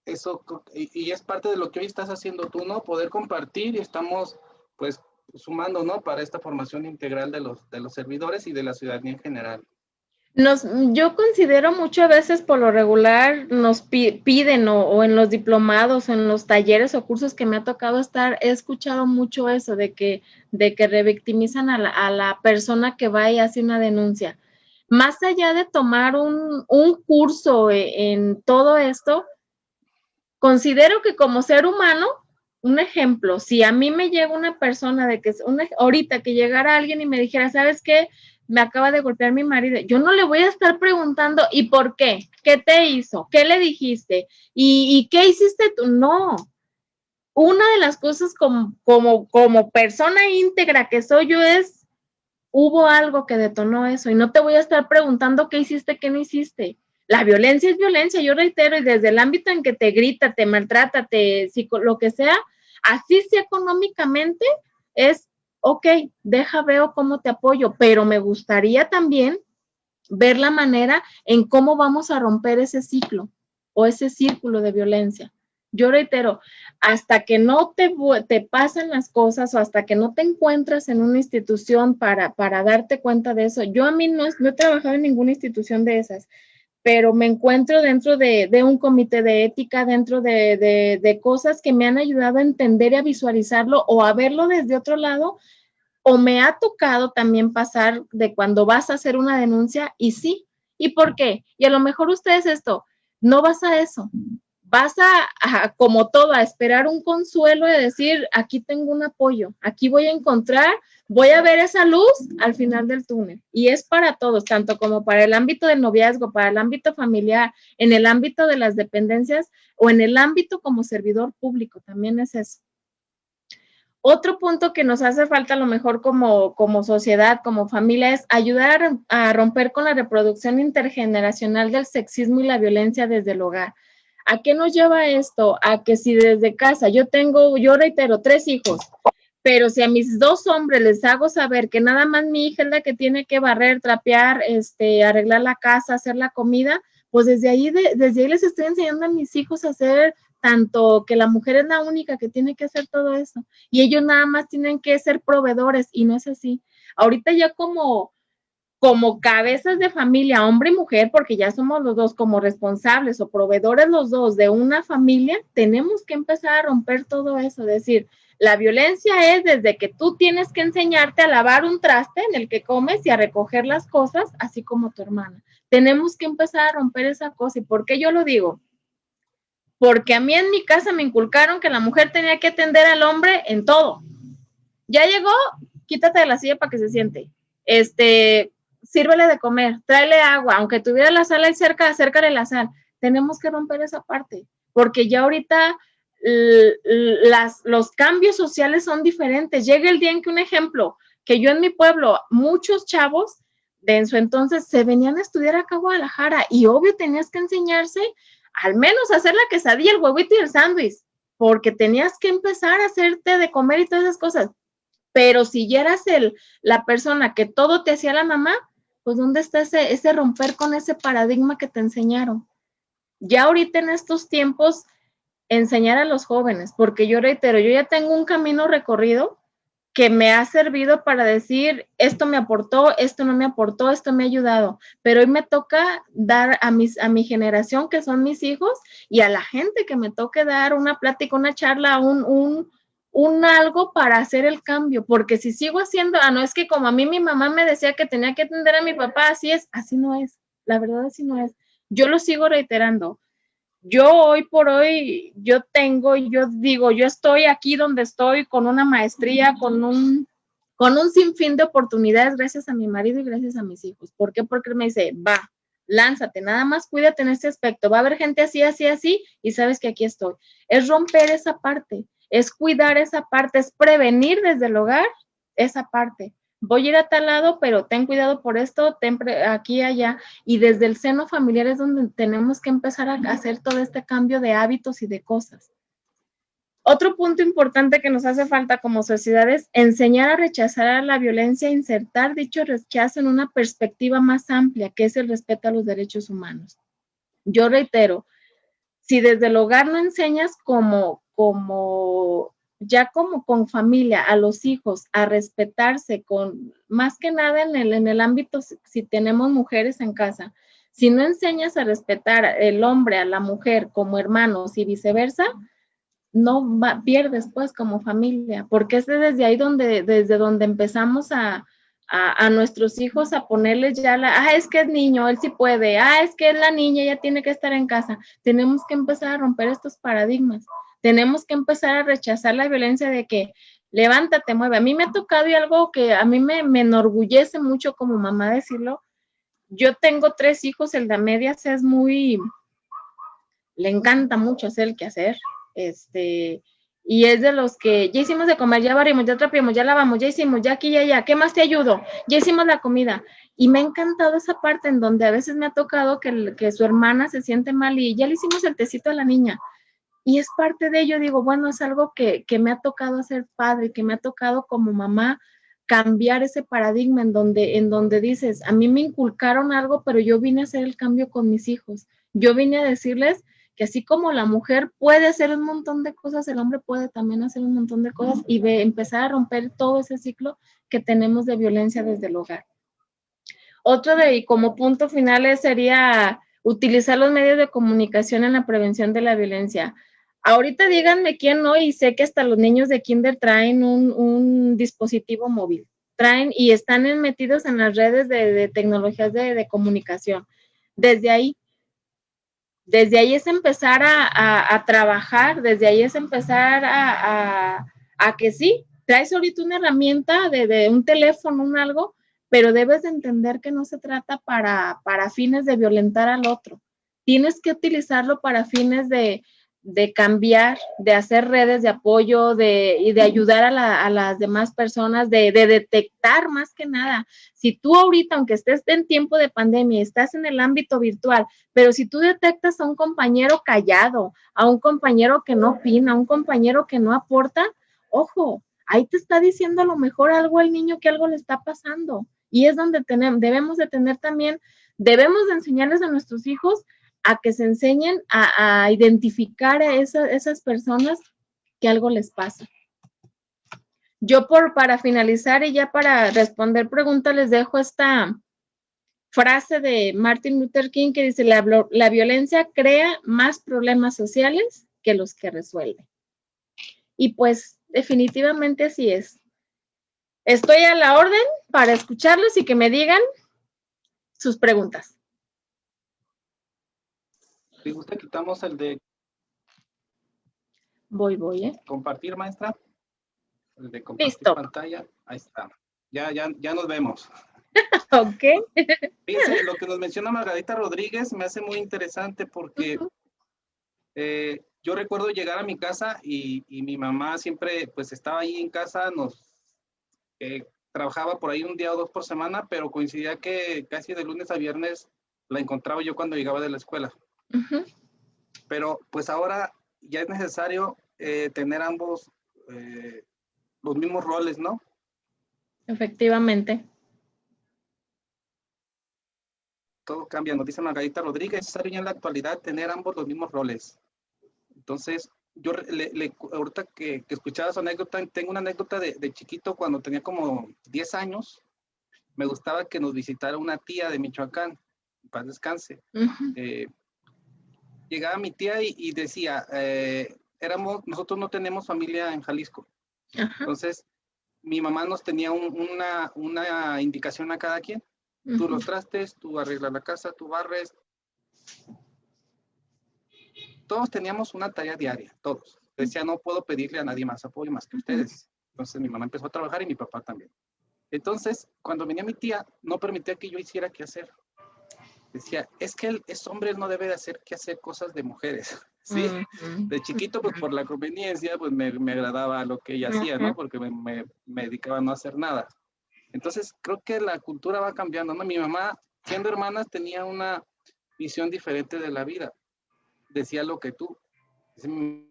eso, y es parte de lo que hoy estás haciendo tú, ¿no? Poder compartir y estamos, pues, sumando, ¿no? Para esta formación integral de los servidores y de la ciudadanía en general. Yo considero mucho a veces por lo regular nos piden o en los diplomados, en los talleres o cursos que me ha tocado estar, he escuchado mucho eso de que revictimizan a la persona que va y hace una denuncia. Más allá de tomar un curso en todo esto, considero que como ser humano, un ejemplo, si a mí me llega una persona de que ahorita que llegara alguien y me dijera, ¿sabes qué? Me acaba de golpear mi marido, yo no le voy a estar preguntando, ¿y por qué? ¿Qué te hizo? ¿Qué le dijiste? ¿Y qué hiciste tú? No. Una de las cosas como persona íntegra que soy yo es, hubo algo que detonó eso y no te voy a estar preguntando qué hiciste, qué no hiciste. La violencia es violencia, yo reitero, y desde el ámbito en que te grita, te maltrata, lo que sea, así sea económicamente, es, ok, veo cómo te apoyo, pero me gustaría también ver la manera en cómo vamos a romper ese ciclo o ese círculo de violencia. Yo reitero, hasta que no te pasan las cosas o hasta que no te encuentras en una institución para darte cuenta de eso, yo a mí no he trabajado en ninguna institución de esas, pero me encuentro dentro de un comité de ética, dentro de cosas que me han ayudado a entender y a visualizarlo o a verlo desde otro lado, o me ha tocado también pasar de cuando vas a hacer una denuncia y sí. ¿Y por qué? Y a lo mejor ustedes no vas a eso, vas como todo, a esperar un consuelo de decir, aquí tengo un apoyo, aquí voy a encontrar, voy a ver esa luz al final del túnel. Y es para todos, tanto como para el ámbito del noviazgo, para el ámbito familiar, en el ámbito de las dependencias o en el ámbito como servidor público, también es eso. Otro punto que nos hace falta a lo mejor como sociedad, como familia, es ayudar a romper con la reproducción intergeneracional del sexismo y la violencia desde el hogar. ¿A qué nos lleva esto? A que si desde casa yo reitero, 3 hijos, pero si a mis 2 hombres les hago saber que nada más mi hija es la que tiene que barrer, trapear, arreglar la casa, hacer la comida, pues desde ahí les estoy enseñando a mis hijos a hacer tanto que la mujer es la única que tiene que hacer todo eso y ellos nada más tienen que ser proveedores y no es así. Ahorita ya como cabezas de familia, hombre y mujer, porque ya somos los dos como responsables o proveedores los dos de una familia, tenemos que empezar a romper todo eso, es decir, la violencia es desde que tú tienes que enseñarte a lavar un traste en el que comes y a recoger las cosas, así como tu hermana. Tenemos que empezar a romper esa cosa. ¿Y por qué yo lo digo? Porque a mí en mi casa me inculcaron que la mujer tenía que atender al hombre en todo. Ya llegó, quítate de la silla para que se siente. Sírvele de comer, tráele agua, aunque tuviera la sal ahí cerca, acércale la sal. Tenemos que romper esa parte, porque ya ahorita los cambios sociales son diferentes. Llega el día en que, un ejemplo, que yo en mi pueblo, muchos chavos de en su entonces se venían a estudiar acá a Guadalajara y obvio tenías que enseñarse al menos a hacer la quesadilla, el huevito y el sándwich, porque tenías que empezar a hacerte de comer y todas esas cosas. Pero si ya eras la persona que todo te hacía la mamá, pues ¿dónde está ese romper con ese paradigma que te enseñaron? Ya ahorita en estos tiempos, enseñar a los jóvenes, porque yo reitero, yo ya tengo un camino recorrido que me ha servido para decir, esto me aportó, esto no me aportó, esto me ha ayudado, pero hoy me toca dar a mi generación, que son mis hijos, y a la gente que me toque dar una plática, una charla, un algo para hacer el cambio, porque si sigo haciendo, no, es que como a mí mi mamá me decía que tenía que atender a mi papá, así no es, la verdad así no es. Yo lo sigo reiterando. Yo hoy por hoy, yo digo, yo estoy aquí donde estoy con una maestría, con un sinfín de oportunidades gracias a mi marido y gracias a mis hijos. ¿Por qué? Porque me dice, va, lánzate, nada más cuídate en este aspecto. Va a haber gente así, así, así, y sabes que aquí estoy. Es romper esa parte, es cuidar esa parte, es prevenir desde el hogar esa parte. Voy a ir a tal lado, pero ten cuidado por esto, aquí, allá. Y desde el seno familiar es donde tenemos que empezar a hacer todo este cambio de hábitos y de cosas. Otro punto importante que nos hace falta como sociedad es enseñar a rechazar a la violencia, insertar dicho rechazo en una perspectiva más amplia, que es el respeto a los derechos humanos. Yo reitero, si desde el hogar no enseñas como con familia a los hijos a respetarse, con más que nada en el ámbito, si tenemos mujeres en casa, si no enseñas a respetar el hombre a la mujer como hermanos y viceversa, no pierdes pues como familia, porque es desde ahí desde donde empezamos a nuestros hijos a ponerles ya es que es niño, él sí puede, es que es la niña, ella tiene que estar en casa. Tenemos que empezar a romper estos paradigmas, tenemos que empezar a rechazar la violencia de que levántate, mueve. A mí me ha tocado y algo que a mí me enorgullece mucho como mamá decirlo, yo tengo 3 hijos, el de medias es le encanta mucho hacer el quehacer, y es de los que ya hicimos de comer, ya barrimos, ya trapeamos, ya lavamos, ya hicimos, ya aquí, ya allá, ¿qué más te ayudo? Ya hicimos la comida. Y me ha encantado esa parte en donde a veces me ha tocado que su hermana se siente mal y ya le hicimos el tecito a la niña. Y es parte de ello, digo, bueno, es algo que me ha tocado hacer padre, que me ha tocado como mamá cambiar ese paradigma en donde dices, a mí me inculcaron algo, pero yo vine a hacer el cambio con mis hijos. Yo vine a decirles que así como la mujer puede hacer un montón de cosas, el hombre puede también hacer un montón de cosas y empezar a romper todo ese ciclo que tenemos de violencia desde el hogar. Otro y como punto final sería utilizar los medios de comunicación en la prevención de la violencia. Ahorita díganme quién no, y sé que hasta los niños de kinder traen un dispositivo móvil, traen y están metidos en las redes de tecnologías de comunicación. Desde ahí es empezar a trabajar, desde ahí es empezar a que sí, traes ahorita una herramienta de un teléfono, un algo, pero debes de entender que no se trata para fines de violentar al otro. Tienes que utilizarlo para fines de cambiar, de hacer redes de apoyo y de ayudar a las demás personas, de detectar más que nada. Si tú ahorita, aunque estés en tiempo de pandemia, estás en el ámbito virtual, pero si tú detectas a un compañero callado, a un compañero que no opina, a un compañero que no aporta, ojo, ahí te está diciendo a lo mejor algo al niño que algo le está pasando. Y es donde debemos de tener también, debemos de enseñarles a nuestros hijos a que se enseñen a identificar a esas personas que algo les pasa. Yo para finalizar y ya para responder preguntas les dejo esta frase de Martin Luther King que dice, la violencia crea más problemas sociales que los que resuelve. Y pues definitivamente así es. Estoy a la orden para escucharlos y que me digan sus preguntas. Si gusta, quitamos el de... Voy. Compartir, maestra. El de compartir Listo. pantalla. Ahí está. Ya nos vemos. Ok. Fíjense, lo que nos menciona Margarita Rodríguez me hace muy interesante porque yo recuerdo llegar a mi casa y mi mamá siempre pues estaba ahí en casa, trabajaba por ahí un día o 2 por semana, pero coincidía que casi de lunes a viernes la encontraba yo cuando llegaba de la escuela. Pero pues ahora ya es necesario tener ambos los mismos roles, ¿no? Efectivamente. Todo cambia, nos dice Margarita Rodríguez, es necesario ya en la actualidad tener ambos los mismos roles. Entonces, yo ahorita que escuchaba su anécdota, tengo una anécdota de chiquito cuando tenía como 10 años, me gustaba que nos visitara una tía de Michoacán, paz descanse. Llegaba mi tía y decía, nosotros no tenemos familia en Jalisco. Entonces, mi mamá nos tenía una indicación a cada quien. Tú los trastes, tú arreglas la casa, tú barres. todos teníamos una tarea diaria, todos. Decía, no puedo pedirle a nadie más apoyo más que ustedes. Entonces mi mamá empezó a trabajar y mi papá también. Entonces, cuando venía mi tía, no permitía que yo hiciera qué hacer. Decía, es que él es hombre, él no debe de hacer qué hacer cosas de mujeres. ¿Sí? De chiquito, pues por la conveniencia, pues me agradaba lo que ella hacía, ¿no? Porque me dedicaba a no hacer nada. Entonces, creo que la cultura va cambiando, ¿no? Mi mamá, siendo hermanas, tenía una visión diferente de la vida. Decía lo que tú. Dice mi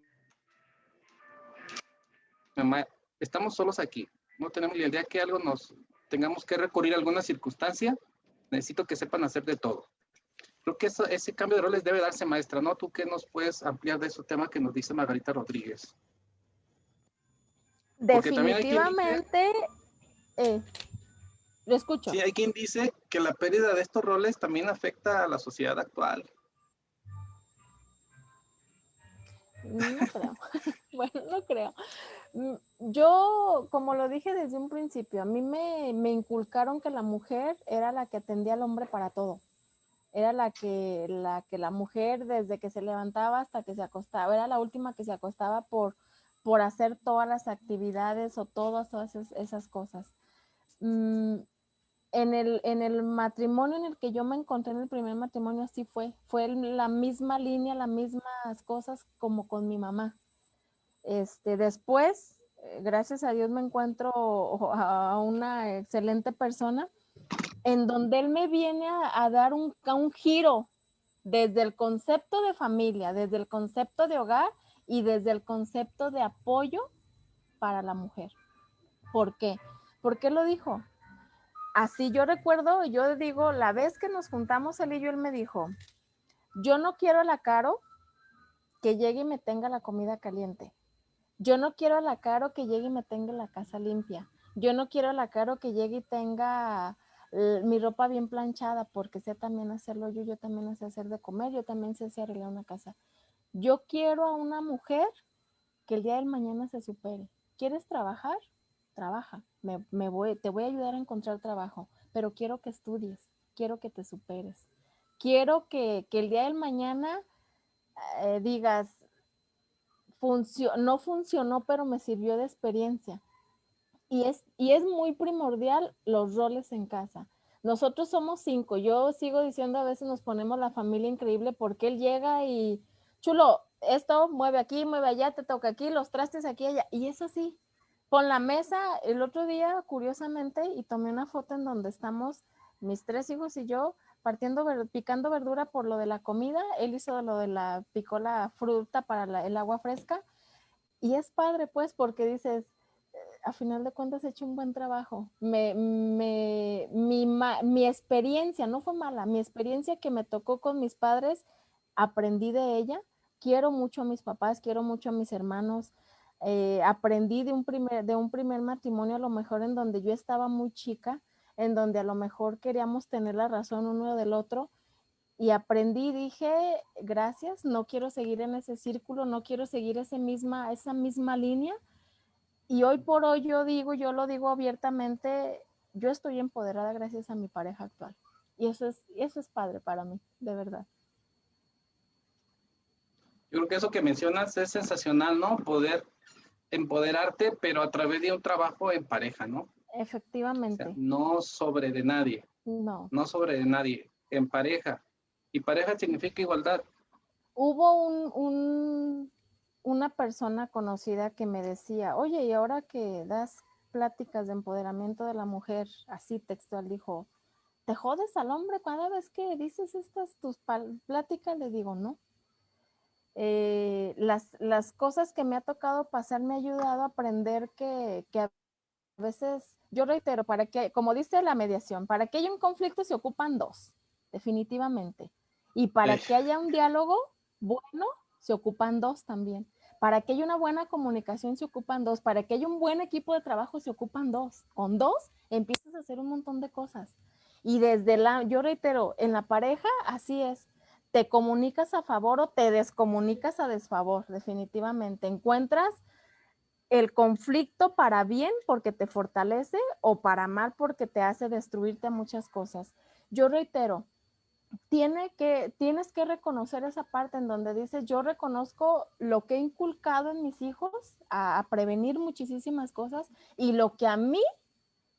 mamá, estamos solos aquí. No tenemos ni idea que algo nos tengamos que recurrir a alguna circunstancia. Necesito que sepan hacer de todo. Creo que ese cambio de roles debe darse, maestra, ¿no? ¿Tú qué nos puedes ampliar de ese tema que nos dice Margarita Rodríguez? Porque también hay quien dice, Definitivamente, lo escucho. sí, hay quien dice que la pérdida de estos roles también afecta a la sociedad actual. No creo. Bueno, no creo. Yo, como lo dije desde un principio, a mí me inculcaron que la mujer era la que atendía al hombre para todo. Era la mujer desde que se levantaba hasta que se acostaba, era la última que se acostaba por hacer todas las actividades o todas esas cosas. En el matrimonio en el que yo me encontré, en el primer matrimonio, así fue la misma línea, las mismas cosas como con mi mamá. Después, gracias a Dios, me encuentro a una excelente persona en donde él me viene a dar un giro desde el concepto de familia, desde el concepto de hogar y desde el concepto de apoyo para la mujer. ¿Por qué? ¿Por qué lo dijo? Así yo recuerdo, yo digo, la vez que nos juntamos él y yo, él me dijo, yo no quiero a la Caro que llegue y me tenga la comida caliente. Yo no quiero a la Caro que llegue y me tenga la casa limpia. Yo no quiero a la Caro que llegue y tenga mi ropa bien planchada, porque sé también hacerlo yo también sé hacer de comer, yo también sé arreglar una casa. Yo quiero a una mujer que el día del mañana se supere. ¿Quieres trabajar? Trabaja. Te voy a ayudar a encontrar trabajo, pero quiero que estudies, quiero que te superes. Quiero que el día del mañana digas, no funcionó, pero me sirvió de experiencia. Y es muy primordial los roles en casa. Nosotros somos 5. Yo sigo diciendo, a veces nos ponemos la familia increíble porque él llega y, chulo, esto, mueve aquí, mueve allá, te toca aquí, los trastes aquí, allá. Y es así. Pon la mesa, el otro día, curiosamente, y tomé una foto en donde estamos mis 3 hijos y yo picando verdura por lo de la comida. Él hizo lo de picó la fruta para el agua fresca. Y es padre, pues, porque dices, a final de cuentas he hecho un buen trabajo. Mi experiencia no fue mala, mi experiencia que me tocó con mis padres, aprendí de ella. Quiero mucho a mis papás, quiero mucho a mis hermanos. Aprendí de un primer matrimonio, a lo mejor en donde yo estaba muy chica, en donde a lo mejor queríamos tener la razón uno del otro. Y aprendí, dije, gracias, no quiero seguir en ese círculo, no quiero seguir esa misma línea. Y hoy por hoy yo lo digo abiertamente, yo estoy empoderada gracias a mi pareja actual. Y eso es padre para mí, de verdad. Yo creo que eso que mencionas es sensacional, ¿no? Poder empoderarte, pero a través de un trabajo en pareja, ¿no? Efectivamente. O sea, no sobre de nadie. No. No sobre de nadie, en pareja. Y pareja significa igualdad. Hubo una persona conocida que me decía, oye, y ahora que das pláticas de empoderamiento de la mujer, así textual, dijo, ¿te jodes al hombre cada vez que dices tus pláticas? Le digo, no. Las cosas que me ha tocado pasar me ha ayudado a aprender que a veces, yo reitero, como dice la mediación, para que haya un conflicto se ocupan 2, definitivamente. Y para que haya un diálogo bueno, se ocupan 2 también. Para que haya una buena comunicación se ocupan 2. Para que haya un buen equipo de trabajo se ocupan 2. Con 2 empiezas a hacer un montón de cosas. Y yo reitero, en la pareja así es. Te comunicas a favor o te descomunicas a desfavor, definitivamente. Encuentras el conflicto para bien porque te fortalece o para mal porque te hace destruirte muchas cosas. Yo reitero, tienes que reconocer esa parte en donde dices, yo reconozco lo que he inculcado en mis hijos a prevenir muchísimas cosas y lo que a mí,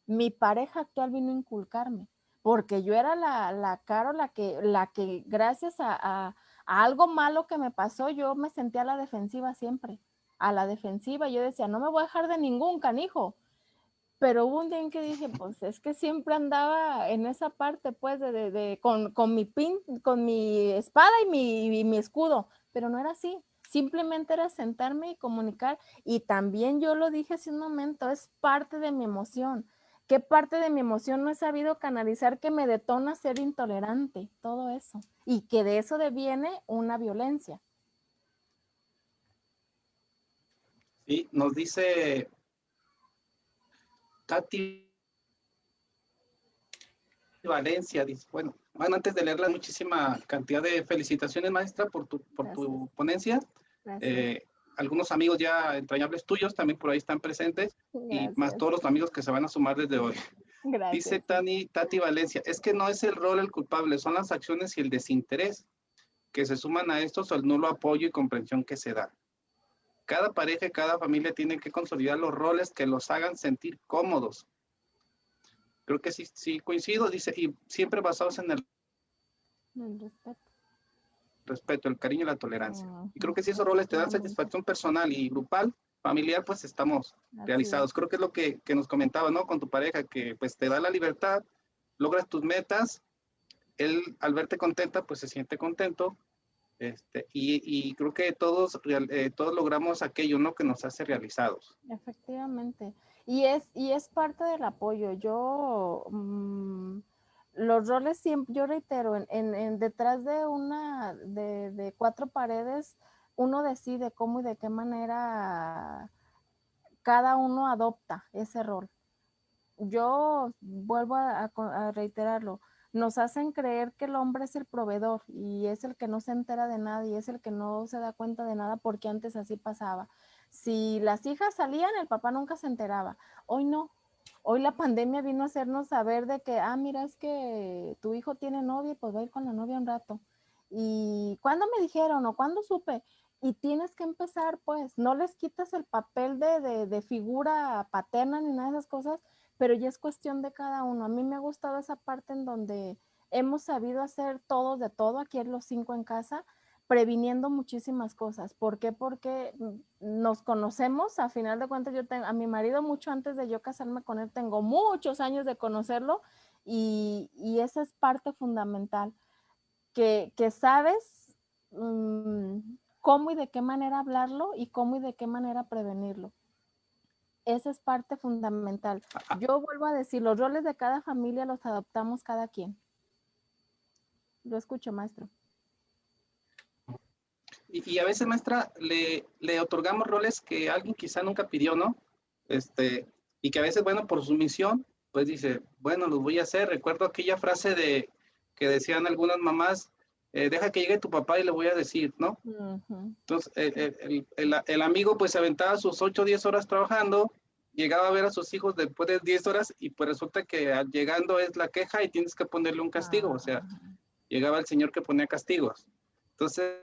mi pareja actual vino a inculcarme, porque yo era la Caro, la que gracias a algo malo que me pasó, yo me sentía a la defensiva siempre, a la defensiva. Yo decía, no me voy a dejar de ningún canijo. Pero hubo un día en que dije, pues es que siempre andaba en esa parte, pues, con mi pin, con mi espada y mi escudo, pero no era así. Simplemente era sentarme y comunicar. Y también yo lo dije hace un momento, es parte de mi emoción. ¿Qué parte de mi emoción no he sabido canalizar que me detona ser intolerante? Todo eso. Y que de eso deviene una violencia. Sí, nos dice Tati Valencia, dice, bueno, antes de leerla, muchísima cantidad de felicitaciones, maestra, por Gracias. tu ponencia. Gracias. Algunos amigos ya entrañables tuyos también por ahí están presentes y más Gracias. todos los amigos que se van a sumar desde hoy. Dice Gracias. Tati Valencia, es que no es el rol el culpable, son las acciones y el desinterés que se suman a estos o el nulo apoyo y comprensión que se da. Cada pareja y cada familia tiene que consolidar los roles que los hagan sentir cómodos. Creo que sí coincido, dice, y siempre basados en el El respeto. respeto, el cariño y la tolerancia. Y creo Ujú, que si esos roles te dan efectivamente. satisfacción personal y grupal, familiar, pues estamos Así es. realizados. Creo que es lo que nos comentaba, ¿no? Con tu pareja, que pues te da la libertad, logras tus metas, él al verte contenta, pues se siente contento. Y creo que todos logramos aquello, ¿no? Que nos hace realizados. Efectivamente. Y es parte del apoyo. Los roles siempre, yo reitero, detrás de de cuatro paredes, uno decide cómo y de qué manera cada uno adopta ese rol. Yo vuelvo a reiterarlo, nos hacen creer que el hombre es el proveedor y es el que no se entera de nada y es el que no se da cuenta de nada porque antes así pasaba. Si las hijas salían, el papá nunca se enteraba. Hoy no. Hoy la pandemia vino a hacernos saber de que, mira, es que tu hijo tiene novia y pues va a ir con la novia un rato. ¿Y cuándo me dijeron o cuándo supe? Y tienes que empezar, pues, no les quitas el papel de figura paterna ni nada de esas cosas, pero ya es cuestión de cada uno. A mí me ha gustado esa parte en donde hemos sabido hacer todos de todo, aquí en los cinco en casa, previniendo muchísimas cosas. ¿Por qué? Porque nos conocemos, a final de cuentas yo tengo a mi marido mucho antes de yo casarme con él, tengo muchos años de conocerlo y esa es parte fundamental, que sabes cómo y de qué manera hablarlo y cómo y de qué manera prevenirlo. Esa es parte fundamental. Yo vuelvo a decir, los roles de cada familia los adoptamos cada quien. Lo escucho, maestro. Y a veces, maestra, le otorgamos roles que alguien quizá nunca pidió, ¿no? Y que a veces, bueno, por su misión, pues dice, bueno, los voy a hacer. Recuerdo aquella frase que decían algunas mamás, deja que llegue tu papá y le voy a decir, ¿no? Uh-huh. Entonces, el amigo pues se aventaba sus 8 o 10 horas trabajando, llegaba a ver a sus hijos después de 10 horas y pues resulta que llegando es la queja y tienes que ponerle un castigo, o sea, llegaba el señor que ponía castigos. Entonces,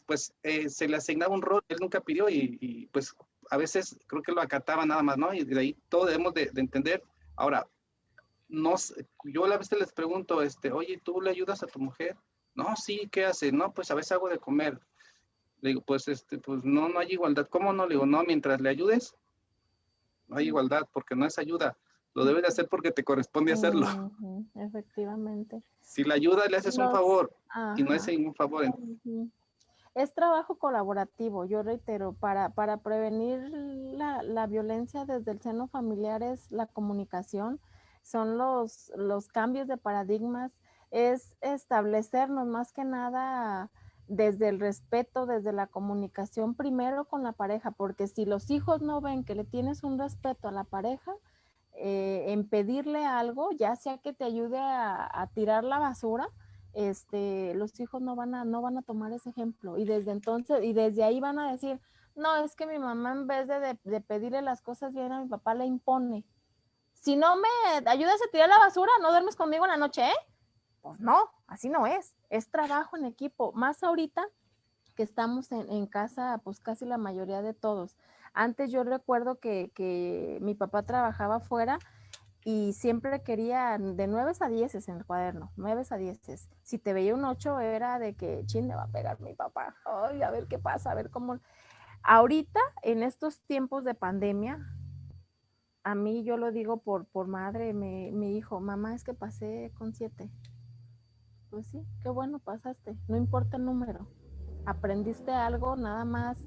pues se le asignaba un rol, él nunca pidió y pues a veces creo que lo acataba nada más, ¿no? Y de ahí todo debemos de entender. Ahora, no, yo a veces les pregunto, oye, ¿tú le ayudas a tu mujer? No, sí, ¿qué hace? No, pues a veces hago de comer. Le digo, pues, pues no hay igualdad. ¿Cómo no? Le digo, no, mientras le ayudes, no hay igualdad, porque no es ayuda. Lo debes de hacer porque te corresponde hacerlo. Efectivamente. Si la ayuda le haces un favor y no es Ajá. ningún favor. Es trabajo colaborativo, yo reitero, para prevenir la violencia desde el seno familiar es la comunicación, son los cambios de paradigmas, es establecernos más que nada desde el respeto, desde la comunicación primero con la pareja, porque si los hijos no ven que le tienes un respeto a la pareja, en pedirle algo, ya sea que te ayude a tirar la basura, los hijos no van a tomar ese ejemplo y desde entonces y desde ahí van a decir, no, es que mi mamá en vez de pedirle las cosas bien a mi papá le impone. Si no me ayudas a tirar la basura, no duermes conmigo en la noche, ¿eh? Pues no, así no es trabajo en equipo, más ahorita que estamos en casa, pues casi la mayoría de todos. Antes yo recuerdo que mi papá trabajaba fuera y siempre quería de 9 a 10 en el cuaderno, 9 a 10. Si te veía un 8 era de que, chin, me va a pegar mi papá. Ay, a ver qué pasa, a ver cómo. Ahorita, en estos tiempos de pandemia, a mí yo lo digo por madre, mi hijo, mamá, es que pasé con 7. Pues sí, qué bueno pasaste, no importa el número. Aprendiste algo, nada más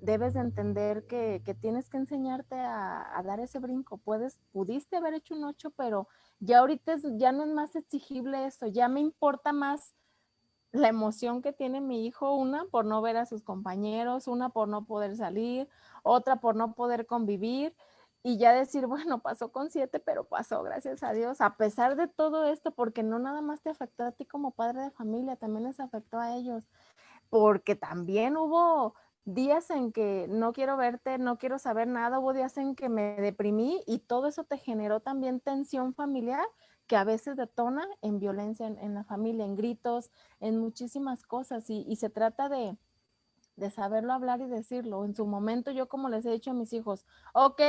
debes de entender que tienes que enseñarte a dar ese brinco. Pudiste haber hecho un 8, pero ya ahorita ya no es más exigible eso, ya me importa más la emoción que tiene mi hijo, una por no ver a sus compañeros, una por no poder salir, otra por no poder convivir y ya decir, bueno, pasó con 7, pero pasó, gracias a Dios, a pesar de todo esto, porque no nada más te afectó a ti como padre de familia, también les afectó a ellos, porque también hubo días en que no quiero verte, no quiero saber nada, hubo días en que me deprimí y todo eso te generó también tensión familiar que a veces detona en violencia en la familia, en gritos, en muchísimas cosas y se trata de saberlo hablar y decirlo. En su momento yo como les he dicho a mis hijos, ok,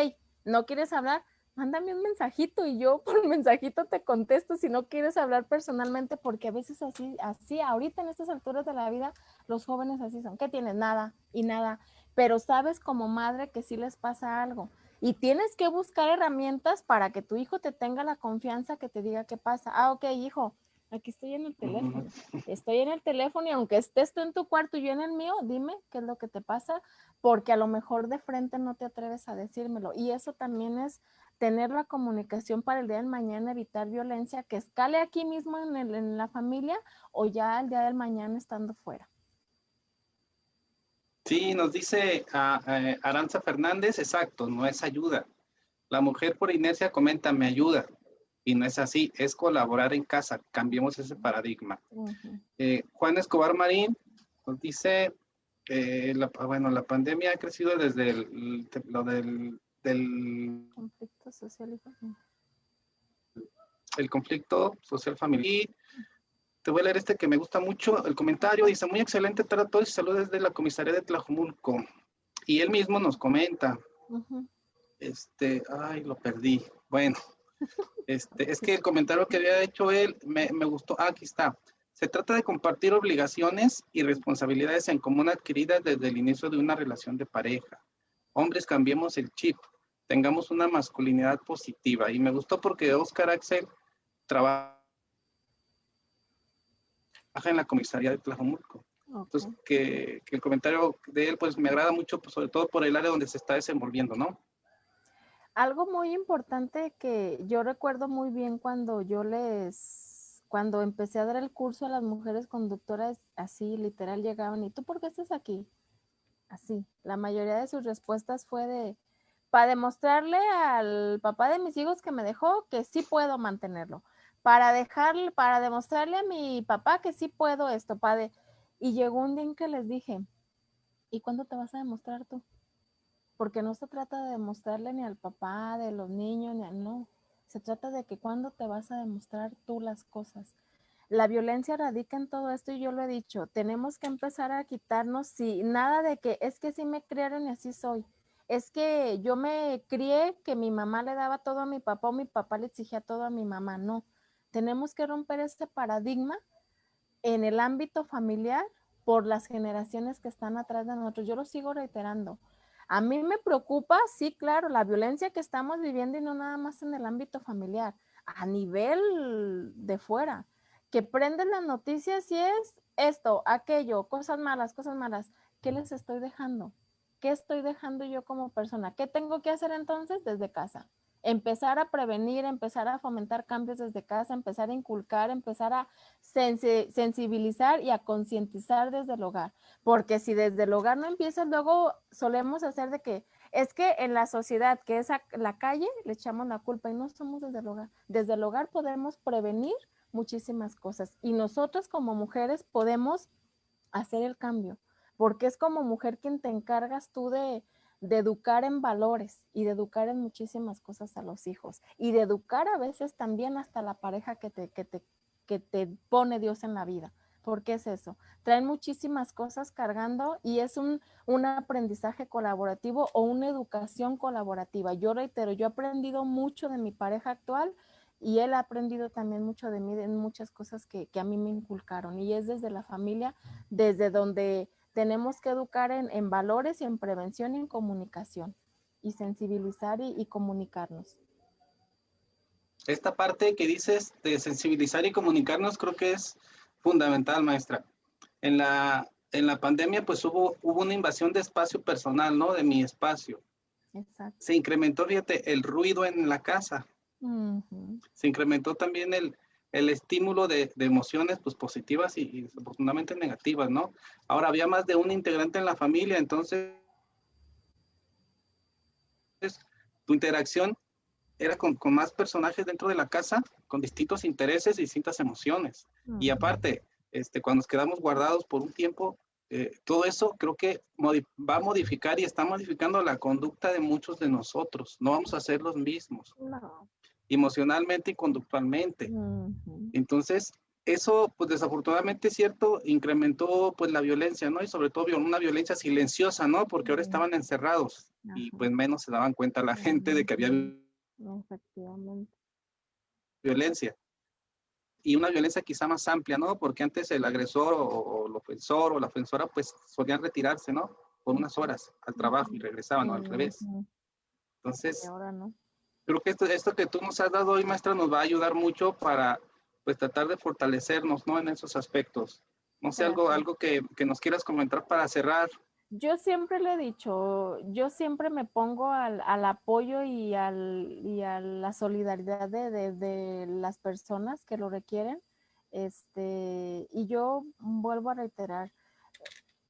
¿no quieres hablar? Mándame un mensajito y yo por mensajito te contesto si no quieres hablar personalmente, porque a veces así, ahorita en estas alturas de la vida, los jóvenes así son, ¿qué tienes? Nada y nada, pero sabes como madre que sí les pasa algo y tienes que buscar herramientas para que tu hijo te tenga la confianza que te diga qué pasa. Ah, ok, hijo, aquí estoy en el teléfono y aunque estés tú en tu cuarto y yo en el mío, dime qué es lo que te pasa, porque a lo mejor de frente no te atreves a decírmelo. Y eso también es tener la comunicación para el día de mañana, evitar violencia que escale aquí mismo en la familia o ya el día del mañana estando fuera. Sí, nos dice Aranza Fernández, exacto, no es ayuda. La mujer por inercia comenta, me ayuda. Y no es así, es colaborar en casa. Cambiemos ese paradigma. Juan Escobar Marín nos dice, la pandemia ha crecido desde lo del conflicto social y familiar. El conflicto social familiar. Y te voy a leer este que me gusta mucho, el comentario. Dice, muy excelente trato y saludos desde la comisaría de Tlajomulco. Y él mismo nos comenta, ay, lo perdí. Bueno, es que el comentario que había hecho él me gustó. Aquí está. Se trata de compartir obligaciones y responsabilidades en común adquiridas desde el inicio de una relación de pareja. Hombres, cambiemos el chip, tengamos una masculinidad positiva. Y me gustó porque Oscar Axel trabaja en la comisaría de Tlajomulco. Entonces, que el comentario de él, pues me agrada mucho, pues, sobre todo por el área donde se está desenvolviendo, ¿no? Algo muy importante que yo recuerdo muy bien cuando cuando empecé a dar el curso a las mujeres conductoras, así literal llegaban, ¿y tú por qué estás aquí? Así, la mayoría de sus respuestas fue para demostrarle al papá de mis hijos que me dejó que sí puedo mantenerlo, para demostrarle a mi papá que sí puedo esto, y llegó un día en que les dije, ¿y cuándo te vas a demostrar tú? Porque no se trata de demostrarle ni al papá de los niños, no. Se trata de que cuándo te vas a demostrar tú las cosas. La violencia radica en todo esto y yo lo he dicho, tenemos que empezar a quitarnos, nada de que es que sí me criaron y así soy. Es que yo me crié que mi mamá le daba todo a mi papá o mi papá le exigía todo a mi mamá. No, tenemos que romper este paradigma en el ámbito familiar por las generaciones que están atrás de nosotros. Yo lo sigo reiterando. A mí me preocupa, sí, claro, la violencia que estamos viviendo y no nada más en el ámbito familiar, a nivel de fuera, que prenden las noticias y es esto, aquello, cosas malas, cosas malas. ¿Qué les estoy dejando? ¿Qué estoy dejando yo como persona? ¿Qué tengo que hacer entonces desde casa? Empezar a prevenir, empezar a fomentar cambios desde casa, empezar a inculcar, empezar a sensibilizar y a concientizar desde el hogar. Porque si desde el hogar no empiezas, luego solemos hacer de que es que en la sociedad, que es la calle, le echamos la culpa y no somos desde el hogar. Desde el hogar podemos prevenir muchísimas cosas y nosotros como mujeres podemos hacer el cambio, porque es como mujer quien te encargas tú de educar en valores y de educar en muchísimas cosas a los hijos y de educar a veces también hasta la pareja que te pone Dios en la vida. ¿Por qué es eso? Traen muchísimas cosas cargando y es un aprendizaje colaborativo o una educación colaborativa. Yo reitero, yo he aprendido mucho de mi pareja actual y él ha aprendido también mucho de mí, de muchas cosas que a mí me inculcaron. Y es desde la familia, desde donde tenemos que educar en valores y en prevención y en comunicación y sensibilizar y comunicarnos. Esta parte que dices de sensibilizar y comunicarnos creo que es fundamental, maestra. En la pandemia pues hubo una invasión de espacio personal, ¿no? De mi espacio. Exacto. Se incrementó, fíjate, el ruido en la casa. Se incrementó también el estímulo de emociones pues positivas y desafortunadamente negativas, ¿no? Ahora había más de un integrante en la familia, entonces tu interacción era con más personajes dentro de la casa, con distintos intereses y distintas emociones. Y aparte, cuando nos quedamos guardados por un tiempo, todo eso creo que va a modificar y está modificando la conducta de muchos de nosotros. No vamos a ser los mismos. No. Emocionalmente y conductualmente. Entonces, eso, pues desafortunadamente es cierto, incrementó pues la violencia, ¿no? Y sobre todo una violencia silenciosa, ¿no? Porque ahora estaban encerrados y pues menos se daban cuenta la gente de que había efectivamente violencia. Y una violencia quizá más amplia, ¿no? Porque antes el agresor o el ofensor o la ofensora pues solían retirarse, ¿no? Por unas horas al trabajo y regresaban, o al revés. Entonces, ahora no. Creo que esto que tú nos has dado hoy, maestra, nos va a ayudar mucho para pues tratar de fortalecernos, ¿no? En esos aspectos. No sé, algo que nos quieras comentar para cerrar. Yo siempre le he dicho, yo siempre me pongo al apoyo y a la solidaridad de las personas que lo requieren. Y yo vuelvo a reiterar,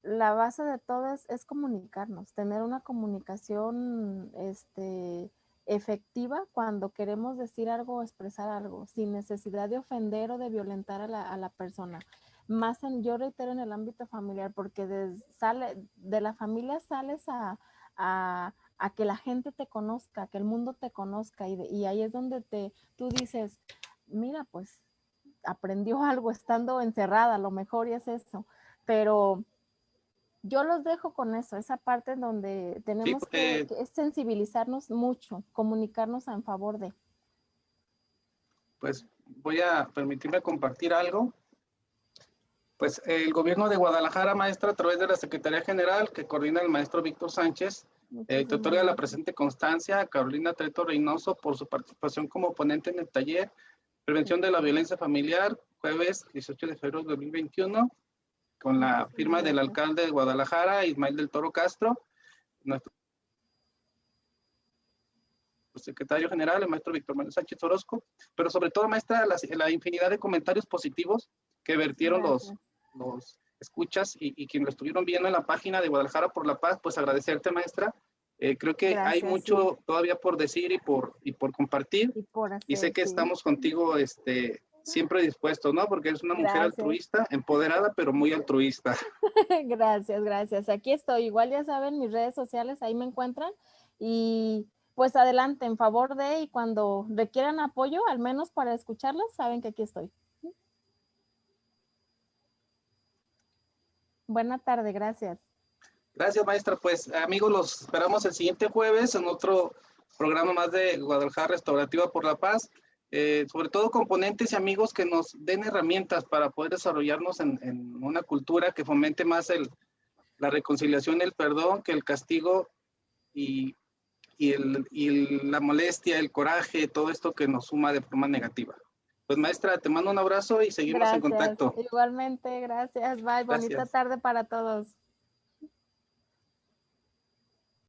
la base de todo es comunicarnos, tener una comunicación efectiva cuando queremos decir algo o expresar algo, sin necesidad de ofender o de violentar a la persona. Yo reitero en el ámbito familiar, porque de la familia sales a que la gente te conozca, que el mundo te conozca, y ahí es donde tú dices, mira, pues aprendió algo estando encerrada, a lo mejor y es eso, pero yo los dejo con eso, esa parte en donde tenemos que sensibilizarnos mucho, comunicarnos en favor de. Pues voy a permitirme compartir algo. Pues el gobierno de Guadalajara, maestra, a través de la Secretaría General que coordina el maestro Víctor Sánchez, te otorga la presente constancia a Carolina Treto Reynoso por su participación como ponente en el taller Prevención de la Violencia Familiar, jueves 18 de febrero de 2021, con la firma del alcalde de Guadalajara, Ismael del Toro Castro, nuestro secretario general, el maestro Víctor Manuel Sánchez Orozco, pero sobre todo, maestra, la infinidad de comentarios positivos que vertieron los escuchas y quienes lo estuvieron viendo en la página de Guadalajara por la Paz, pues agradecerte, maestra. Creo que hay mucho todavía por decir y por compartir, y sé que estamos contigo siempre dispuestos, ¿no? Porque eres una mujer altruista, empoderada, pero muy altruista. Gracias. Aquí estoy. Igual ya saben, mis redes sociales, ahí me encuentran. Y pues adelante, en favor de, y cuando requieran apoyo, al menos para escucharlos, saben que aquí estoy. Buena tarde, gracias. Gracias, maestra. Pues, amigos, los esperamos el siguiente jueves en otro programa más de Guadalajara Restaurativa por la Paz. Sobre todo componentes y amigos que nos den herramientas para poder desarrollarnos en una cultura que fomente más la reconciliación, el perdón, que el castigo y la molestia, el coraje, todo esto que nos suma de forma negativa. Pues, maestra, te mando un abrazo y seguimos en contacto. Igualmente, gracias. Bye. Bonita tarde para todos.